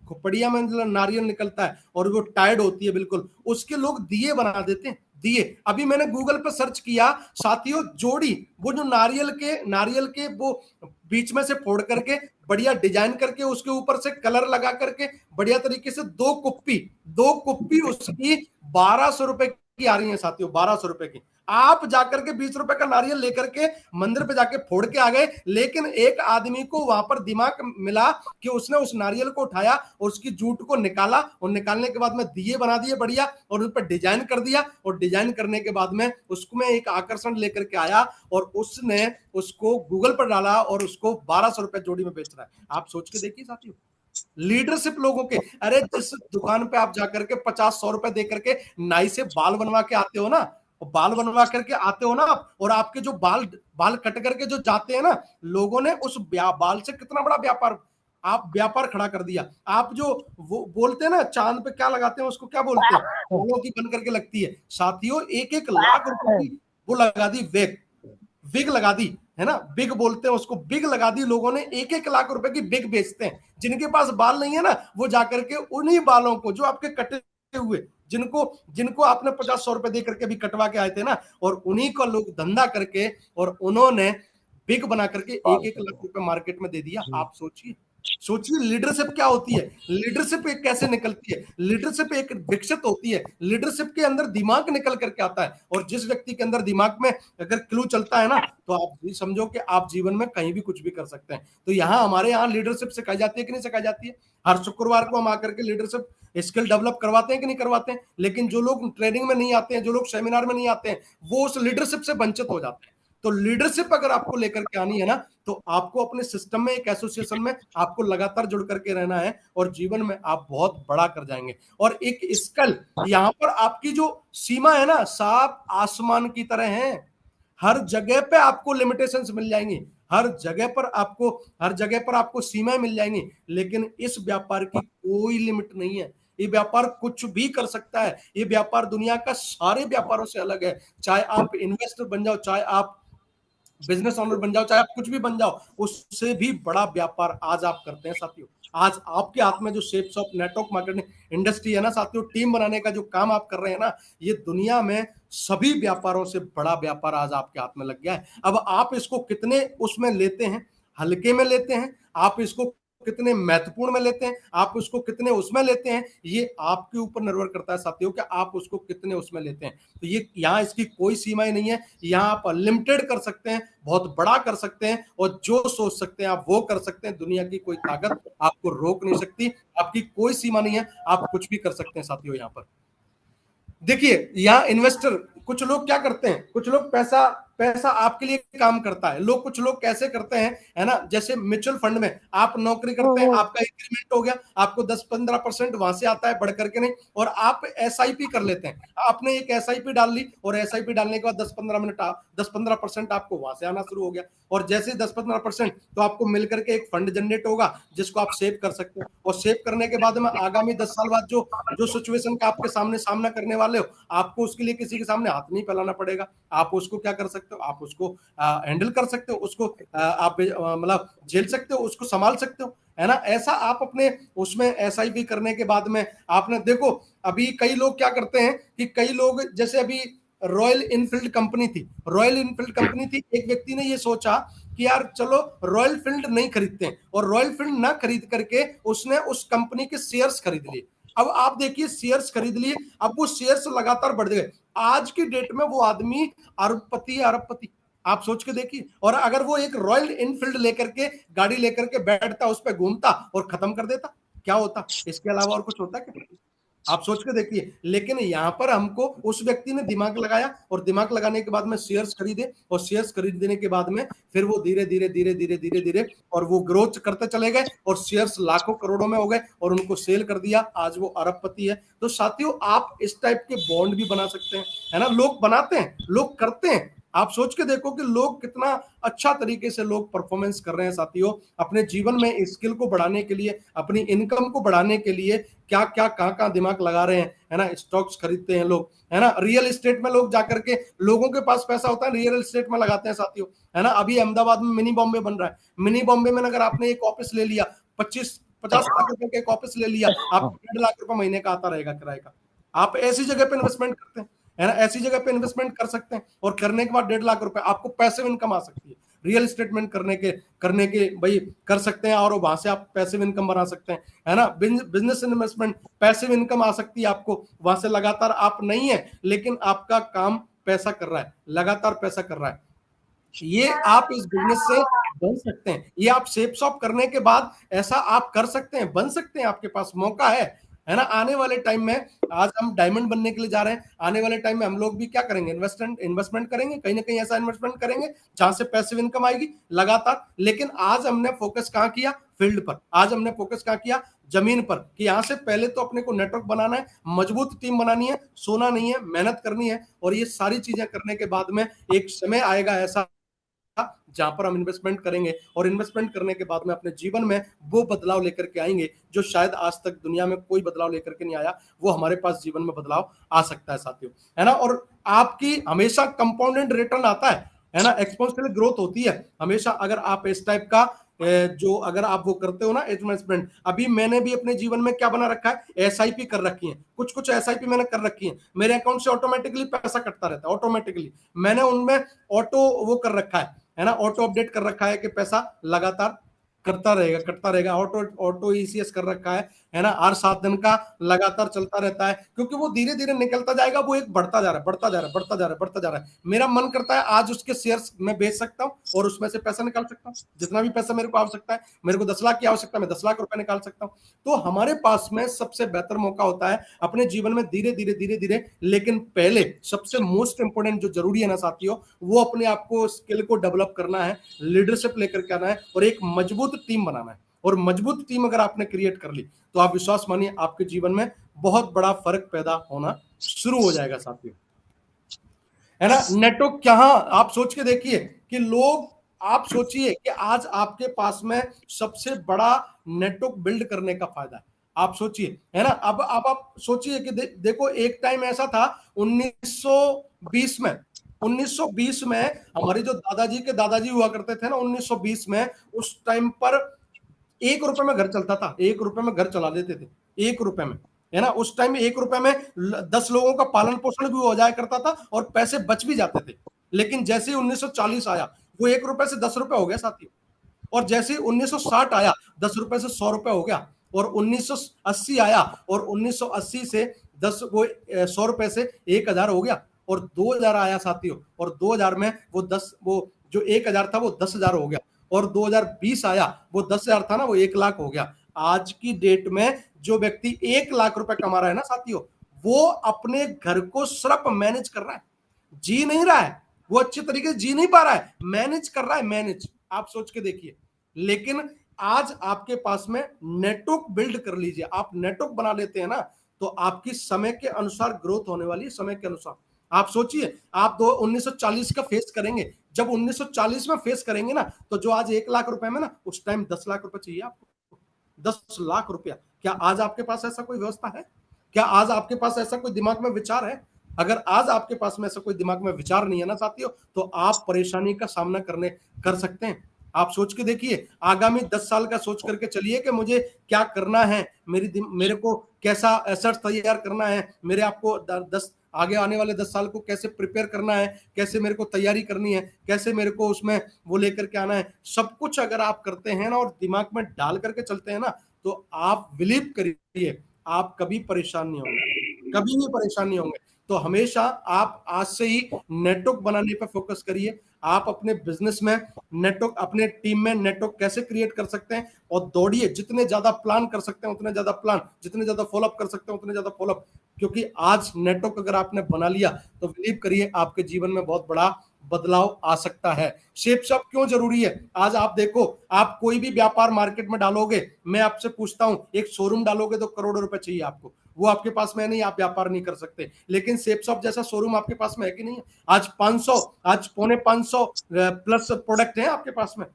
Speaker 1: खोपड़िया में नारियल निकलता है और वो टाइड होती है बिल्कुल, उसके लोग दिए बना देते हैं, दिए। अभी मैंने गूगल पर सर्च किया साथियों, जोड़ी वो जो नारियल के वो बीच में से फोड़ करके बढ़िया डिजाइन करके उसके ऊपर से कलर लगा करके बढ़िया तरीके से दो कुप्पी उसकी 1200 रुपए की आ रही है साथियों, 1200 रुपए की। आप जाकर के 20 रुपए का नारियल लेकर के मंदिर पे जाके फोड़ के आ गए, लेकिन एक आदमी को वहां पर दिमाग मिला कि उसने उस नारियल को उठाया और उसकी जूट को निकाला, और निकालने के बाद में दिए बना दिए बढ़िया, और उन पर डिजाइन कर दिया, और डिजाइन करने के बाद में उसको में एक आकर्षण लेकर के आया और उसने उसको गूगल पर डाला और उसको 1200 रुपए जोड़ी में बेच रहा है। आप सोच के देखिए साथियों, लीडरशिप लोगों के। अरे जिस दुकान पे आप जाकर के 50-100 रुपए दे करके नाई से बाल बनवा के आते हो ना, बाल बनवा करके आते हो ना आप, और आपके जो बाल बाल कट करके जो जाते हैं ना, लोगों ने उस बाल से कितना बड़ा व्यापार खड़ा कर दिया। आप जो वो बोलते हैं ना चांद पे क्या लगाते हैं, उसको क्या बोलते हैं, फूलों की बन करके लगती है साथियों, 1-1 लाख रुपए की वो लगा दी, विग लगा दी, है ना, बिग बोलते हैं उसको, बिग लगा दी लोगों ने, 1-1 लाख रुपए की बिग बेचते हैं। जिनके पास बाल नहीं है ना, वो जाकर के उन्हीं बालों को जो आपके कटे हुए, जिनको जिनको आपने 50-100 रुपए दे करके भी कटवा के आए थे ना, और उन्हीं को लोग धंधा करके और उन्होंने बिग बना करके 1-1 लाख रुपए मार्केट में दे दिया। आप सोचिए लीडरशिप क्या होती है, लीडरशिप एक कैसे निकलती है, लीडरशिप एक विकसित होती है, लीडरशिप के अंदर दिमाग निकल करके आता है। और जिस व्यक्ति के अंदर दिमाग में अगर क्लू चलता है ना, तो आप समझो कि आप जीवन में कहीं भी कुछ भी कर सकते हैं। तो यहाँ हमारे यहाँ लीडरशिप सिखाई जाती है कि नहीं सिखाई जाती है? हर शुक्रवार को हम आकर के लीडरशिप स्किल डेवलप करवाते हैं कि नहीं करवाते हैं? लेकिन जो लोग ट्रेनिंग में नहीं आते हैं, जो लोग सेमिनार में नहीं आते हैं, वो उस लीडरशिप से वंचित हो जाते हैं। तो लीडरशिप अगर आपको लेकर के आनी है ना, तो आपको अपने सिस्टम में, एक एसोसिएशन में आपको लगातार जुड़ करके रहना है, और जीवन में आप बहुत बड़ा कर जाएंगे। और एक स्किल, यहाँ पर आपकी जो सीमा है ना, साफ आसमान की तरह है। हर जगह पे आपको लिमिटेशंस मिल जाएंगी, हर जगह पर आपको सीमाएं मिल जाएंगी, लेकिन इस व्यापार की कोई लिमिट नहीं है। ये व्यापार कुछ भी कर सकता है। ये व्यापार दुनिया का सारे व्यापारों से अलग है। चाहे आप इन्वेस्टर बन जाओ, चाहे आप बिजनेस ओनर बन जाओ, चाहे आप कुछ भी बन जाओ, उससे भी बड़ा व्यापार आज आप करते हैं साथियों। आज आपके हाथ में जो shapes of network marketing industry है ना साथियों, टीम बनाने का जो काम आप कर रहे हैं ना, ये दुनिया में सभी व्यापारों से बड़ा व्यापार आज आपके हाथ में लग गया है। अब आप इसको कितने उसमें लेते हैं, हल्के में लेते हैं, आप इसको कितने महत्वपूर्ण में लेते हैं, आप उसको कितने उसमें लेते हैं, ये आपके ऊपर निर्भर करता है साथियों कि आप उसको कितने उसमें लेते हैं। तो ये यहाँ इसकी कोई सीमाएं नहीं है। यहाँ आप अनलिमिटेड कर सकते हैं, बहुत बड़ा कर सकते हैं, और जो सोच सकते हैं आप वो कर सकते हैं। दुनिया की कोई ताकत आपको रोक नहीं सकती, आपकी कोई सीमा नहीं है, आप कुछ भी कर सकते हैं साथियों। यहाँ पर देखिए, यहाँ इन्वेस्टर, कुछ लोग क्या करते हैं, कुछ लोग पैसा पैसा आपके लिए काम करता है। लोग, कुछ लोग कैसे करते हैं, है ना, जैसे म्यूचुअल फंड में आप नौकरी करते हैं, आपका इंक्रीमेंट हो गया, आपको 10-15% वहां से आता है, बढ़ करके नहीं, और आप एसआईपी कर लेते हैं। आपने एक एसआईपी डाल ली, और एसआईपी डालने के बाद 10-15% आपको वहां से आना शुरू हो गया, और जैसे 10-15% तो आपको मिलकर के एक फंड जनरेट होगा जिसको आप सेव कर सकते हो, और सेव करने के बाद में आगामी 10 साल बाद जो जो सिचुएशन का आपके सामने सामना करने वाले हो, आपको उसके लिए किसी के सामने हाथ नहीं फैलाना पड़ेगा। आप उसको क्या कर सकते हो, आप उसको हैंडल कर सकते हो, उसको आप मतलब झेल सकते हो, उसको संभाल सकते हो, है ना। ऐसा आप अपने उसमें एसआईपी करने के बाद में आपने देखो, अभी कई लोग क्या करते हैं कि कई लोग, जैसे अभी रॉयल इनफील्ड कंपनी थी, रॉयल इनफील्ड कंपनी थी, एक व्यक्ति ने ये सोचा कि यार चलो रॉयल फील्ड नहीं खरीदते हैं, और रॉयल फील्ड ना खरीद करके उसने उस कंपनी के शेयर्स खरीद लिए। अब आप देखिए, शेयर्स खरीद लिए, अब वो शेयर्स लगातार बढ़ गए, आज की डेट में वो आदमी अरबपति अरबपति। आप सोच के देखिए, और अगर वो एक रॉयल इनफील्ड लेकर के, गाड़ी लेकर के बैठता, उस पर घूमता और खत्म कर देता, क्या होता, इसके अलावा और कुछ होता क्या? आप सोच के देखिए। लेकिन यहां पर हमको उस व्यक्ति ने दिमाग लगाया, और दिमाग लगाने के बाद में शेयर्स खरीदे, और शेयर्स खरीदने के बाद में फिर वो धीरे धीरे धीरे धीरे धीरे धीरे और वो ग्रोथ करते चले गए, और शेयर्स लाखों करोड़ों में हो गए, और उनको सेल कर दिया, आज वो अरबपति है। तो साथियों, आप इस टाइप के बॉन्ड भी बना सकते हैं, है ना। लोग बनाते हैं, लोग करते हैं। आप सोच के देखो कि लोग कितना अच्छा तरीके से लोग परफॉर्मेंस कर रहे हैं साथियों, अपने जीवन में स्किल को बढ़ाने के लिए, अपनी इनकम को बढ़ाने के लिए क्या क्या कहां कहां दिमाग लगा रहे हैं, है ना। स्टॉक्स खरीदते हैं लोग, है ना। रियल एस्टेट में लोग जाकर के, लोगों के पास पैसा होता है, रियल एस्टेट में लगाते हैं साथियों, है ना। अभी अहमदाबाद में मिनी बॉम्बे बन रहा है, मिनी बॉम्बे में अगर आपने एक ऑफिस ले लिया, 25-50 लाख रुपए का एक ऑफिस ले लिया, आपको 1.5 लाख रुपए महीने का आता रहेगा किराए का। आप ऐसी जगह पे इन्वेस्टमेंट करते हैं, है ना, ऐसी जगह पे इन्वेस्टमेंट कर सकते हैं, और करने के बाद 1.5 लाख रुपए आपको पैसिव इनकम आ सकती है। रियल स्टेटमेंट करने के भाई कर सकते हैं, और वहां से आप पैसिव इनकम बना सकते हैं, है ना। बिजनेस इन्वेस्टमेंट, पैसिव इनकम आ सकती है आपको वहां से, लगातार आप नहीं है लेकिन आपका काम पैसा कर रहा है, लगातार पैसा कर रहा है। ये आप इस बिजनेस से बन सकते हैं, ये आप सेप शॉप करने के बाद ऐसा आप कर सकते हैं, बन सकते हैं, आपके पास मौका है ना। आने वाले टाइम में, आज हम डायमंड बनने के लिए जा रहे हैं, आने वाले टाइम में हम लोग भी क्या करेंगे, इन्वेस्टमेंट करेंगे, कहीं ना कहीं ऐसा इन्वेस्टमेंट करेंगे जहां से पैसिव इनकम आएगी लगातार। लेकिन आज हमने फोकस कहां किया, फील्ड पर। आज हमने फोकस कहां किया, जमीन पर, कि यहां से पहले तो अपने को नेटवर्क बनाना है, मजबूत टीम बनानी है, सोना नहीं है, मेहनत करनी है, और ये सारी चीजें करने के बाद में एक समय आएगा ऐसा जहां पर हम इन्वेस्टमेंट करेंगे, और इन्वेस्टमेंट करने के बाद में अपने जीवन में वो बदलाव लेकर के आएंगे जो शायद आज तक दुनिया में कोई बदलाव लेकर के नहीं आया, वो हमारे पास जीवन में बदलाव आ सकता है साथियों, है ना। और आपकी हमेशा कंपाउंडेड रिटर्न आता है ना, एक्सपोनेंशियल ग्रोथ होती है हमेशा, अगर आप इस टाइप का जो अगर आप वो करते हो ना इन्वेस्टमेंट। अभी मैंने भी अपने जीवन में क्या बना रखा है, एसआईपी कर रखी है, कुछ कुछ एसआईपी मैंने कर रखी है, मेरे अकाउंट से ऑटोमेटिकली पैसा कटता रहता है, ऑटोमेटिकली मैंने उनमें ऑटो वो कर रखा है ना, ऑटो अपडेट कर रखा है कि पैसा लगातार कटता रहेगा, ऑटो ऑटो ईसीएस कर रखा है ना, हर 7 दिन का लगातार चलता रहता है, क्योंकि वो धीरे धीरे निकलता जाएगा, वो एक बढ़ता जा रहा है, बढ़ता जा रहा है, बढ़ता जा रहा है, बढ़ता जा रहा है। मेरा मन करता है आज उसके शेयर्स में बेच सकता हूँ, और उसमें से पैसा निकाल सकता हूँ, जितना भी पैसा मेरे को आवश्यकता है, मेरे को 10 लाख की आवश्यकता है, मैं 10 लाख रुपए निकाल सकता हूँ। तो हमारे पास में सबसे बेहतर मौका होता है अपने जीवन में धीरे धीरे धीरे धीरे, लेकिन पहले सबसे मोस्ट इंपोर्टेंट जो जरूरी है ना साथियों, वो अपने आप को स्किल को डेवलप करना है, लीडरशिप लेकर के आना है, और एक मजबूत टीम बनाना है। और मजबूत टीम अगर आपने क्रिएट कर ली, तो आप विश्वास मानिए आपके जीवन में बहुत बड़ा फर्क पैदा होना शुरू हो जाएगा साथियों, है ना। नेटवर्क क्या, आप सोच के देखिए कि लोग, आप सोचिए कि आज आपके पास में सबसे बड़ा नेटवर्क बिल्ड करने का फायदा है, आप सोचिए, है ना। अब आप सोचिए कि देखो, एक टाइम ऐसा था 1920 में, 1920 में हमारे जो दादाजी के दादाजी हुआ करते थे ना 1920 में, उस टाइम पर 1 रुपए में घर चलता था, 1 रुपए में घर चला लेते थे, 1 रुपए में, है ना। उस टाइम में 1 रुपए में 10 लोगों का पालन पोषण भी हो जाया करता था, और पैसे बच भी जाते थे। लेकिन जैसे ही 1940 आया, वो 1 रुपए से 10 रुपए हो गया साथियों, और जैसे ही 1960 आया, 10 रुपए से 100 रुपए हो गया, और 1980 आया, और 1980 से 100 रुपए से 1,000 हो गया, और 2000 आया साथियों, और 2000 में वो जो 1,000 था वो 10,000 हो गया, और 2020 आया, वो 10,000 था ना, वो 1 लाख हो गया। आज की डेट में जो व्यक्ति 1 लाख रुपए कमा रहा है ना साथियों, वो अपने घर को सिर्फ मैनेज कर रहा है, जी नहीं रहा है, वो अच्छे तरीके से जी नहीं पा रहा है, मैनेज कर रहा है, मैनेज, आप सोच के देखिए। लेकिन आज आपके पास में नेटवर्क बिल्ड कर लीजिए, आप नेटवर्क बना लेते हैं ना, तो आपकी समय के अनुसार ग्रोथ होने वाली है, समय के अनुसार। आप सोचिए, आप 1940 का फेस करेंगे, जब 1940 में फेस करेंगे ना, तो जो आज 1 लाख रुपए में ना, उस टाइम 10 लाख रुपए चाहिए आपको, 10 लाख रुपया। क्या आज आपके पास ऐसा कोई व्यवस्था है? क्या आज आपके पास ऐसा कोई दिमाग में विचार है? अगर आज आपके पास में ऐसा कोई दिमाग में विचार नहीं है ना साथियों, तो आप परेशानी का सामना कर सकते हैं। आप सोच के देखिए, आगामी 10 साल का सोच करके चलिए कि मुझे क्या करना है, मेरे को कैसा एसेट तैयार करना है, मेरे आपको 10 आगे आने वाले 10 साल को कैसे प्रिपेयर करना है, कैसे मेरे को तैयारी करनी है, कैसे मेरे को उसमें वो लेकर के आना है, सब कुछ अगर आप करते हैं ना और दिमाग में डाल करके चलते हैं ना, तो आप बिलीव करिए, आप कभी परेशान नहीं होंगे, कभी भी परेशान नहीं होंगे। तो हमेशा आप आज से ही नेटवर्क बनाने पर फोकस करिए। आप अपने बिजनेस में नेटवर्क, अपने टीम में नेटवर्क कैसे क्रिएट कर सकते हैं, और दौड़िए, जितने ज्यादा प्लान कर सकते हैं उतने ज्यादा प्लान, जितने ज्यादा फॉलोअप कर सकते हैं उतने ज्यादा फॉलोअप। क्योंकि आज नेटवर्क अगर आपने बना लिया तो बिलीव करिए आपके जीवन में बहुत बड़ा बदलाव आ सकता है। शेप शॉप क्यों जरूरी है? आज आप देखो, आप कोई भी व्यापार मार्केट में डालोगे, मैं आपसे पूछता हूं, एक शोरूम डालोगे तो करोड़ों रुपए चाहिए आपको, वो आपके पास में नहीं, आप व्यापार नहीं कर सकते। लेकिन शेप शॉप जैसा शोरूम आपके पास में है कि नहीं है? आज 500, आज पौने 500 प्लस प्रोडक्ट है आपके पास में,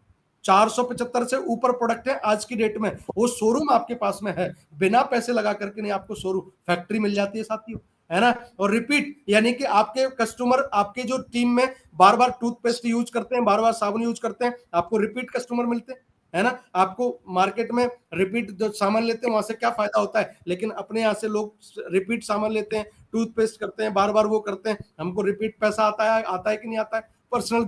Speaker 1: 475 से ऊपर प्रोडक्ट है आज की डेट में, वो शोरूम आपके पास में है। बिना पैसे लगा करके नहीं, आपको शोरूम, फैक्ट्री मिल जाती है साथियों, है ना। और रिपीट, यानी कि आपके कस्टमर, आपके जो टीम में बार बार टूथपेस्ट यूज करते हैं, बार बार साबुन यूज करते हैं, आपको रिपीट कस्टमर मिलते हैं, है ना। आपको मार्केट में रिपीट जो सामान लेते हैं वहां से क्या फायदा होता है, लेकिन अपने यहाँ से लोग रिपीट सामान लेते हैं, टूथपेस्ट करते हैं, बार बार वो करते हैं, हमको रिपीट पैसा आता है कि नहीं आता है? पर्सनल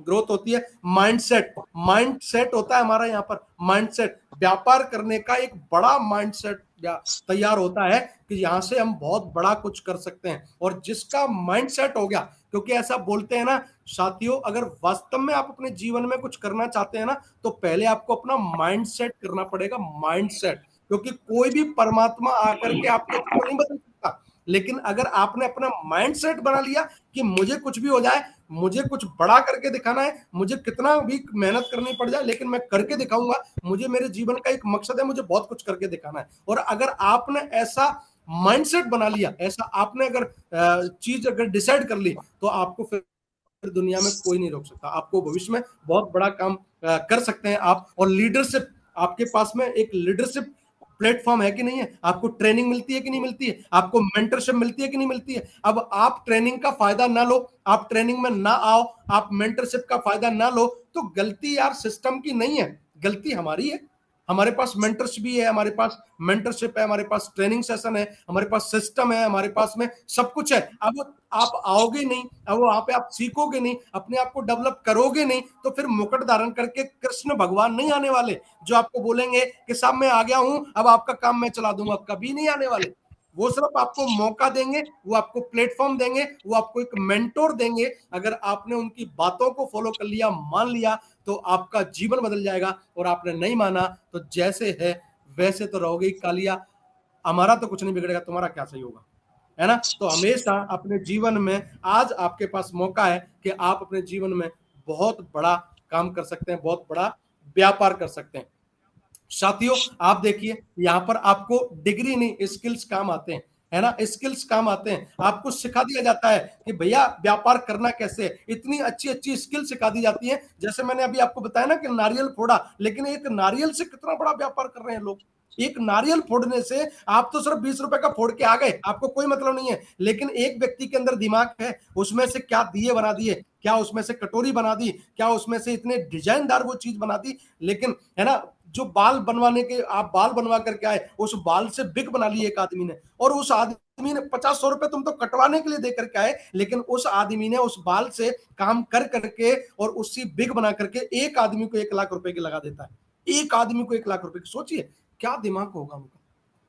Speaker 1: ग्रोथ होती है। माइंडसेट, माइंडसेट होता है हमारा यहाँ पर, माइंडसेट, व्यापार करने का एक बड़ा माइंडसेट तैयार होता है कि यहां से हम बहुत बड़ा कुछ कर सकते हैं। और जिसका माइंडसेट हो गया, क्योंकि ऐसा बोलते हैं ना साथियों, अगर वास्तव में आप अपने जीवन में कुछ करना चाहते हैं ना, तो पहले आपको अपना माइंडसेट करना पड़ेगा, माइंडसेट। क्योंकि कोई भी परमात्मा आकर के आपको नहीं बदल सकता, लेकिन अगर आपने अपना माइंडसेट बना लिया कि मुझे कुछ भी हो जाए, मुझे कुछ बड़ा करके दिखाना है, मुझे कितना भी मेहनत करनी पड़ जाए लेकिन मैं करके दिखाऊंगा, मुझे मेरे जीवन का एक मकसद है, मुझे बहुत कुछ करके दिखाना है। और अगर आपने ऐसा माइंडसेट बना लिया, ऐसा आपने अगर चीज अगर डिसाइड कर ली, तो आपको फिर दुनिया में कोई नहीं रोक सकता। आपको भविष्य में बहुत बड़ा काम कर सकते हैं आप। और लीडरशिप, आपके पास में एक लीडरशिप प्लेटफॉर्म है कि नहीं है? आपको ट्रेनिंग मिलती है कि नहीं मिलती है? आपको मेंटरशिप मिलती है कि नहीं मिलती है? अब आप ट्रेनिंग का फायदा ना लो, आप ट्रेनिंग में ना आओ, आप मेंटरशिप का फायदा ना लो, तो गलती यार सिस्टम की नहीं है, गलती हमारी है। हमारे पास मेंटरशिप भी है, हमारे पास मेंटरशिप है, हमारे पास ट्रेनिंग सेशन है, हमारे पास सिस्टम है, हमारे पास में सब कुछ है। अब आप आओगे नहीं, अब वहां पे आप सीखोगे नहीं, अपने आप को डेवलप करोगे नहीं, तो फिर मुकुट धारण करके कृष्ण भगवान नहीं आने वाले जो आपको बोलेंगे कि साहब मैं आ गया हूं, अब आपका काम मैं चला दूंगा। कभी नहीं आने वाले। वो सिर्फ आपको मौका देंगे, वो आपको प्लेटफॉर्म देंगे, वो आपको एक मेंटोर देंगे। अगर आपने उनकी बातों को फॉलो कर लिया, मान लिया, तो आपका जीवन बदल जाएगा। और आपने नहीं माना तो जैसे है वैसे तो रहोगे ही कालिया, हमारा तो कुछ नहीं बिगड़ेगा, तुम्हारा क्या सही होगा, है ना। तो हमेशा अपने जीवन में आज आपके पास मौका है कि आप अपने जीवन में बहुत बड़ा काम कर सकते हैं, बहुत बड़ा व्यापार कर सकते हैं। साथियों आप देखिए, यहां पर आपको डिग्री नहीं, स्किल्स काम आते हैं, है ना, स्किल्स काम आते हैं। आपको सिखा दिया जाता है कि भैया व्यापार करना कैसे है, इतनी अच्छी अच्छी स्किल सिखा दी जाती है। जैसे मैंने अभी आपको बताया ना कि नारियल फोड़ा, लेकिन एक नारियल से कितना बड़ा व्यापार कर रहे हैं लोग। एक नारियल फोड़ने से आप तो सिर्फ 20 रुपए का फोड़ के आ गए, आपको कोई मतलब नहीं है, लेकिन एक व्यक्ति के अंदर दिमाग है, उसमें से क्या दिए बना दिए, क्या उसमें से कटोरी बना दी, क्या उसमें से इतने डिजाइनदार वो चीज बना दी। लेकिन है ना, जो बाल बनवाने के आप बाल बनवा करके आए, उस बाल से बिग बना ली एक आदमी ने, और उस आदमी ने 50-100 रुपए तुम तो कटवाने के लिए दे करके आए, लेकिन उस आदमी ने उस बाल से काम कर करके और उसकी बिग बना करके एक आदमी को 1 लाख रुपए की लगा देता है। एक आदमी को 1 लाख रुपए की, सोचिए क्या दिमाग होगा उनका,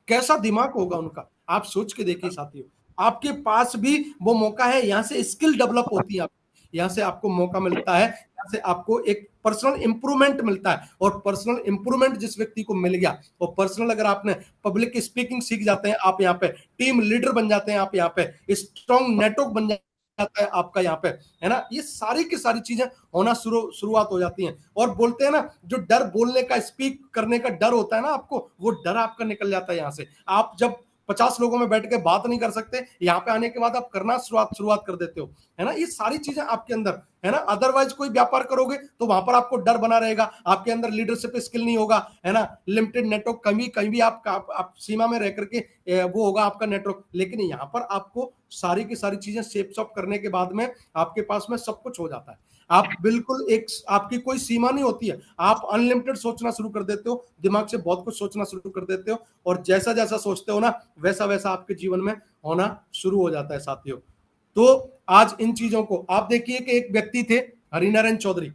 Speaker 1: कैसा दिमाग होगा उनका। आप सोच के देखिए साथियों, आपके पास भी वो मौका है, यहां से स्किल डेवलप होती है, यहां से आपको मौका मिलता है, यहां से आपको एक पर्सनल इंप्रूवमेंट मिलता है। और पर्सनल इंप्रूवमेंट जिस व्यक्ति को मिल गया, और पर्सनल अगर आपने पब्लिक स्पीकिंग सीख जाते हैं, आप यहाँ पे टीम लीडर बन जाते हैं, आप यहाँ पे स्ट्रॉन्ग नेटवर्क बन जाते जाता है आपका यहाँ पे, है ना। ये सारी की सारी चीजें होना शुरुआत हो जाती हैं। और बोलते हैं ना, जो डर बोलने का, स्पीक करने का डर होता है ना आपको, वो डर आपका निकल जाता है यहाँ से। आप जब 50 लोगों में बैठ के बात नहीं कर सकते, यहाँ पे आने के बाद आप करना शुरुआत कर देते हो, है ना। ये सारी चीजें आपके अंदर, है ना। अदरवाइज कोई व्यापार करोगे तो वहां पर आपको डर बना रहेगा, आपके अंदर लीडरशिप स्किल नहीं होगा, है ना। लिमिटेड नेटवर्क, कहीं भी आप सीमा में रह करके वो होगा आपका नेटवर्क। लेकिन यहाँ पर आपको सारी की सारी चीजें शेप शॉप करने के बाद में आपके पास में सब कुछ हो जाता है। आप बिल्कुल एक, आपकी कोई सीमा नहीं होती है, आप अनलिमिटेड सोचना शुरू कर देते हो, दिमाग से बहुत कुछ सोचना शुरू कर देते हो, और जैसा जैसा सोचते हो ना, वैसा वैसा आपके जीवन में होना शुरू हो जाता है साथियों। तो आज इन चीजों को आप देखिए कि एक व्यक्ति थे, हरिनारायण चौधरी।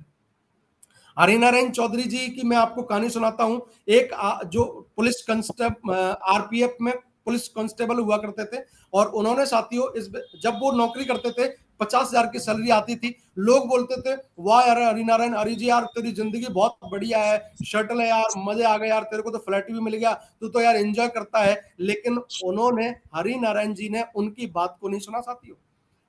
Speaker 1: हरिनारायण चौधरी जी की मैं आपको कहानी सुनाता हूं। एक जो पुलिस कांस्टेबल, आरपीएफ में पुलिस कांस्टेबल हुआ करते थे, और उन्होंने साथियों जब वो नौकरी करते थे, 50,000 की सैलरी आती थी। लोग बोलते थे, वाह यार हरिनारायण, हरि जी यार तेरी जिंदगी बहुत बढ़िया है, शटल है यार, मजे आ गए यार, तेरे को तो फ्लैट भी मिल गया, तू तो यार एंजॉय करता है। लेकिन उन्होंने, हरिनारायण जी ने उनकी बात को नहीं सुना साथियों,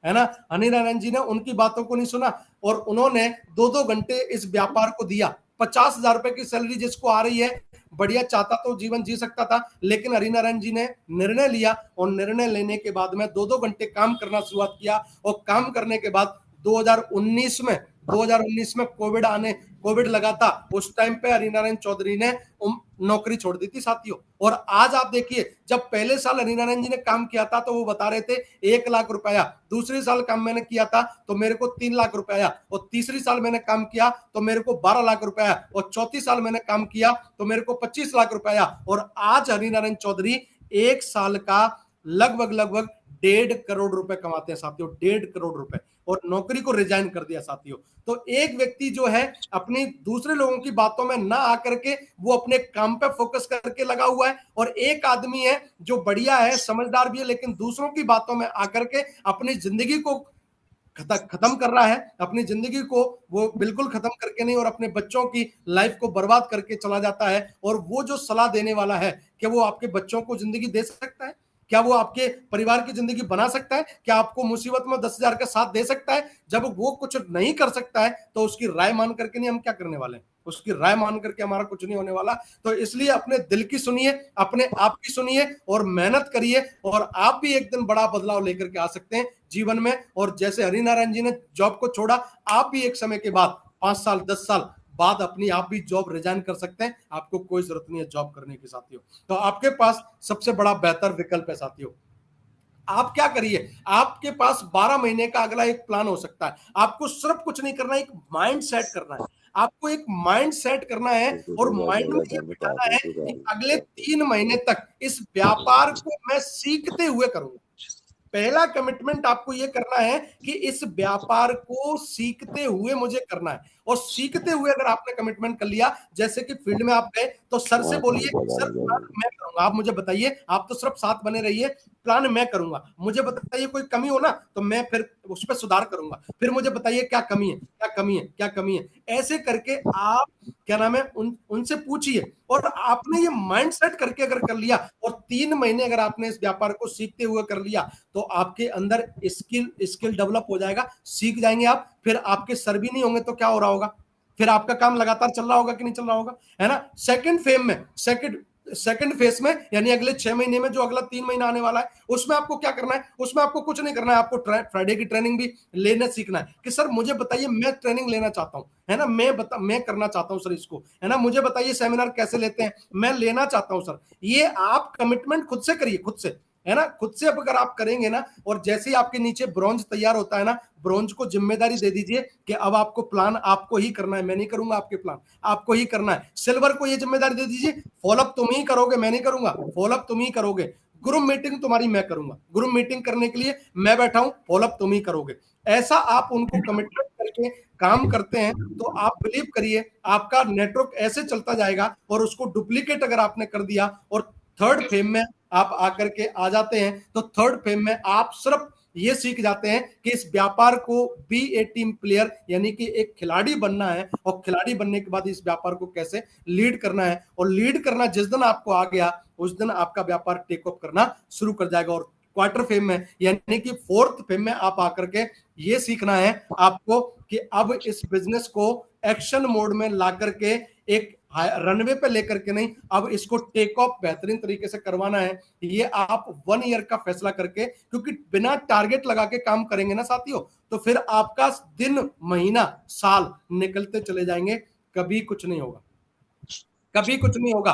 Speaker 1: है ना। हरिनारायण जी ने उनकी बातों को नहीं सुना, और उन्होंने 2-2 घंटे इस व्यापार को दिया। 50,000 रुपए की सैलरी जिसको आ रही है, बढ़िया चाहता तो जीवन जी सकता था, लेकिन हरिनारायण जी ने निर्णय लिया, और निर्णय लेने के बाद में 2-2 घंटे काम करना शुरुआत किया। और काम करने के बाद 2019 में 2019 में कोविड लगा था, उस टाइम पे हरिनारायण चौधरी ने नौकरी छोड़ दी थी साथियों। और आज आप देखिए, जब पहले साल हरिनारायण जी ने काम किया था तो वो बता रहे थे 1 लाख रुपए आया, दूसरी साल काम मैंने किया था तो मेरे को 3 लाख रुपए आया, और तीसरी साल मैंने काम किया तो मेरे को 12 लाख रुपए आया, और चौथी साल मैंने काम किया तो मेरे को 25 लाख रुपए आया। और आज हरिनारायण चौधरी एक साल का लगभग लगभग 1.5 करोड़ रुपए कमाते हैं साथियों, 1.5 करोड़ रुपए, और नौकरी को रिजाइन कर दिया साथियों। तो एक व्यक्ति जो है, अपनी दूसरे लोगों की बातों में ना आकर के वो अपने काम पे फोकस करके लगा हुआ है, और एक आदमी है जो बढ़िया है, समझदार भी है, लेकिन दूसरों की बातों में आकर के अपनी जिंदगी को खत्म कर रहा है, अपनी जिंदगी को वो बिल्कुल खत्म करके नहीं, और अपने बच्चों की लाइफ को बर्बाद करके चला जाता है। और वो जो सलाह देने वाला है, क्या वो आपके बच्चों को जिंदगी दे सकता है? क्या वो आपके परिवार की जिंदगी बना सकता है? क्या आपको मुसीबत में 10,000 का साथ दे सकता है? जब वो कुछ नहीं कर सकता है, तो उसकी राय मान करके नहीं हम क्या करने वाले हैं, उसकी राय मान करके हमारा कुछ नहीं होने वाला। तो इसलिए अपने दिल की सुनिए, अपने आप की सुनिए, और मेहनत करिए, और आप भी एक दिन बड़ा बदलाव लेकर के आ सकते हैं जीवन में। और जैसे हरिनारायण जी ने जॉब को छोड़ा, आप भी एक समय के बाद, 5 साल 10 साल बाद, अपनी आप भी जॉब रिजाइन कर सकते हैं। आपको कोई जरूरत नहीं है जॉब करने की साथियों। तो आपके पास सबसे बड़ा बेहतर विकल्प है साथियों। आप क्या करिए, आपके पास 12 महीने का अगला एक प्लान हो सकता है। आपको सिर्फ कुछ नहीं करना है, एक माइंड सेट करना है। आपको एक माइंड सेट करना है, और माइंड में ये बिठाना है कि अगले 3 महीने तक इस व्यापार को मैं सीखते हुए करूंगा। पहला कमिटमेंट आपको यह करना है कि इस व्यापार को सीखते हुए मुझे करना है। और सीखते हुए अगर आपने कमिटमेंट कर लिया, जैसे कि फील्ड में आप गए तो सर से बोलिए, सर प्लान मैं करूंगा, आप मुझे बताइए, आप तो सिर्फ साथ बने रहिए, प्लान मैं करूंगा, मुझे बताइए कोई कमी हो ना तो मैं फिर उस पर सुधार करूंगा, फिर मुझे बताइए क्या कमी है, क्या कमी है, क्या कमी है। ऐसे करके आप, क्या नाम है, उनसे पूछिए। और आपने ये माइंड सेट करके अगर कर लिया, और 3 महीने अगर आपने इस व्यापार को सीखते हुए कर लिया, तो आपके अंदर स्किल डेवलप हो जाएगा, सीख जाएंगे आप। फिर आपके सर भी नहीं होंगे तो क्या हो रहा होगा, फिर आपका काम लगातार चल रहा होगा कि नहीं चल रहा होगा, है ना। सेकंड फेज में, यानी अगले 6 महीने में, जो अगला 3 महीना आने वाला है, उसमें आपको क्या करना है, उसमें आपको कुछ नहीं करना है। आपको फ्राइडे की ट्रेनिंग भी लेना सीखना है कि सर मुझे बताइए, मैं ट्रेनिंग लेना चाहता हूं, है ना, मैं करना चाहता हूं सर इसको, है ना, मुझे बताइए सेमिनार कैसे लेते हैं, मैं लेना चाहता हूं सर। ये आप कमिटमेंट खुद से करिए, खुद से, है ना, खुद से। अब अगर आप करेंगे ना, और जैसे ही आपके नीचे ब्रॉन्ज तैयार होता है ना, ब्रॉन्ज को जिम्मेदारी दे दीजिए कि अब आपको प्लान आपको ही करना है, मैं नहीं करूंगा आपके प्लान, आपको ही करना है। सिल्वर को ये जिम्मेदारी दे दीजिए, फॉलोअप तुम ही करोगे, मैं नहीं करूंगा, फॉलोअप तुम ही करोगे। ग्रुप मीटिंग तुम्हारी मैं करूंगा, ग्रुप मीटिंग करने के लिए मैं बैठा हूं, फॉलोअप तुम ही करोगे। ऐसा आप उनको कमिटमेंट करके काम करते हैं, तो आप बिलीव करिए, आपका नेटवर्क ऐसे चलता जाएगा। और उसको डुप्लीकेट अगर आपने कर दिया, और थर्ड फेम में आप आकर के आ जाते हैं, तो थर्ड फेम में आप सिर्फ ये सीख जाते हैं कि इस व्यापार को बी ए टीम प्लेयर, यानी कि एक खिलाड़ी बनना है, और खिलाड़ी बनने के बाद इस व्यापार को कैसे लीड करना है। और लीड करना जिस दिन आपको आ गया, उस दिन आपका व्यापार टेक ऑफ करना शुरू कर जाएगा। और क्वार्टर फेम में, यानी कि फोर्थ फेम में आप आकर के ये सीखना है आपको कि अब इस बिजनेस को एक्शन मोड में ला करके एक रनवे पे लेकर के नहीं, अब इसको टेक ऑफ बेहतरीन तरीके से करवाना है। ये आप 1 ईयर का फैसला करके, क्योंकि बिना टारगेट लगा के काम करेंगे ना साथियों, तो फिर आपका दिन, महीना, साल निकलते चले जाएंगे, कभी कुछ नहीं होगा, कभी कुछ नहीं होगा।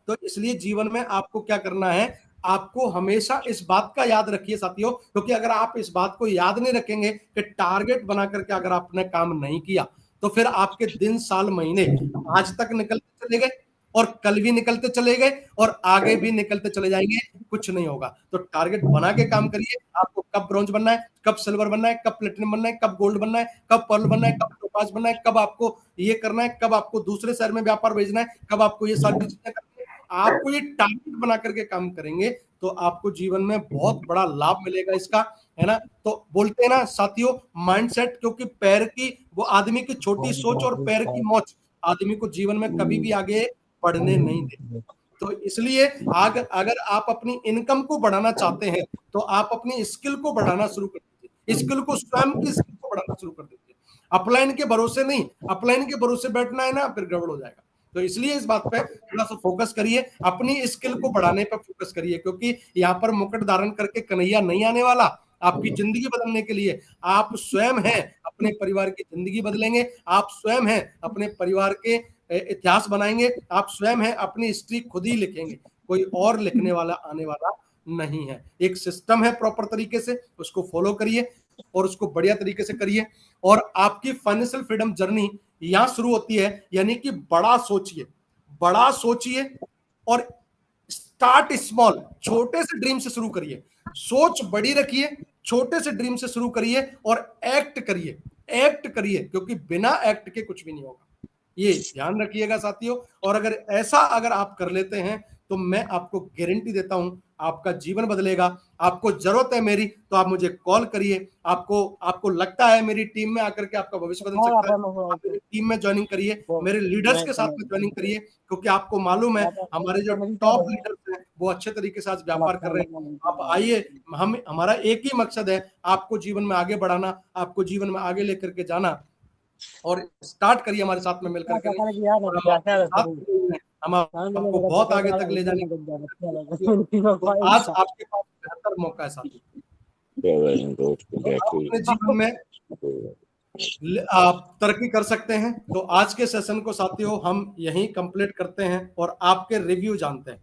Speaker 1: तो इसलिए जीवन में आपको क्या करना है, आपको हमेशा इस बात का याद रखिए साथियों, क्योंकि अगर आप इस बात को याद नहीं रखेंगे कि टारगेट बना करके अगर आपने काम नहीं किया, तो फिर आपके दिन, साल, महीने आज तक निकलते चले गए और कल भी निकलते चले गए और आगे भी निकलते चले जाएंगे, कुछ नहीं होगा। तो टारगेट बना के काम करिए। आपको कब ब्रॉन्ज बनना है, कब सिल्वर बनना है, कब प्लेटिनम बनना है, कब गोल्ड बनना है, कब पर्ल बनना है, कब टोपाज बनना है, कब आपको ये करना है, कब आपको दूसरे शहर में व्यापार भेजना है, कब आपको ये सारी चीजें करनी है। आपको ये टारगेट बना करके काम करेंगे तो आपको जीवन में बहुत बड़ा लाभ मिलेगा इसका, है ना। तो बोलते हैं ना साथियों, माइंडसेट, क्योंकि पैर की, वो आदमी की छोटी सोच और पैर की मौज आदमी को जीवन में कभी भी आगे बढ़ने नहीं देती। तो इसलिए अगर आप अपनी इनकम को बढ़ाना चाहते हैं तो आप अपनी स्किल को बढ़ाना शुरू कर दीजिए, स्किल को, स्वयं की स्किल को बढ़ाना शुरू कर दीजिए। अपलाइन के भरोसे नहीं, अपलाइन के भरोसे बैठना है ना, फिर गड़बड़ हो जाएगा। तो इसलिए इस बात पे थोड़ा सा फोकस करिए, अपनी स्किल को बढ़ाने पर फोकस करिए, क्योंकि यहाँ पर मुकुट धारण करके कन्हैया नहीं आने वाला। आपकी जिंदगी बदलने के लिए आप स्वयं हैं, अपने परिवार की जिंदगी बदलेंगे, आप स्वयं हैं अपने परिवार के इतिहास बनाएंगे, आप स्वयं हैं अपनी हिस्ट्री खुद ही लिखेंगे, कोई और लिखने वाला आने वाला नहीं है। एक सिस्टम है प्रॉपर तरीके से, उसको फॉलो करिए और उसको बढ़िया तरीके से करिए। और आपकी फाइनेंशियल फ्रीडम जर्नी यहां शुरू होती है, यानी कि बड़ा सोचिए, बड़ा सोचिए और स्टार्ट स्मॉल, छोटे से ड्रीम से शुरू करिए। सोच बड़ी रखिए, छोटे से ड्रीम से शुरू करिए और एक्ट करिए, एक्ट करिए, क्योंकि बिना एक्ट के कुछ भी नहीं होगा, ये ध्यान रखिएगा साथियों। और अगर आप कर लेते हैं तो मैं आपको गारंटी देता हूं आपका जीवन बदलेगा। आपको जरूरत है मेरी तो आप मुझे कॉल करिए, आपको लगता है मेरी टीम में आकर के आपका भविष्य बदल सकता है, आप मेरी टीम में ज्वाइनिंग करिए, मेरे लीडर्स के साथ में ज्वाइनिंग करिए, क्योंकि आपको मालूम है हमारे जो टॉप लीडर्स हैं वो अच्छे तरीके से आज व्यापार कर रहे हैं। आप आइए, हमारा एक ही मकसद है, आपको जीवन में आगे बढ़ाना, आपको जीवन में आगे लेकर के जाना। और स्टार्ट करिए हमारे साथ में मिलकर के, हम आपको बहुत आगे तक ले जाने तो आज आपके पास बेहतर मौका है साथी। अपने जीवन में आप तरक्की कर सकते हैं। तो आज के सेशन को साथियों हम यहीं कंप्लीट करते हैं और आपके रिव्यू जानते हैं।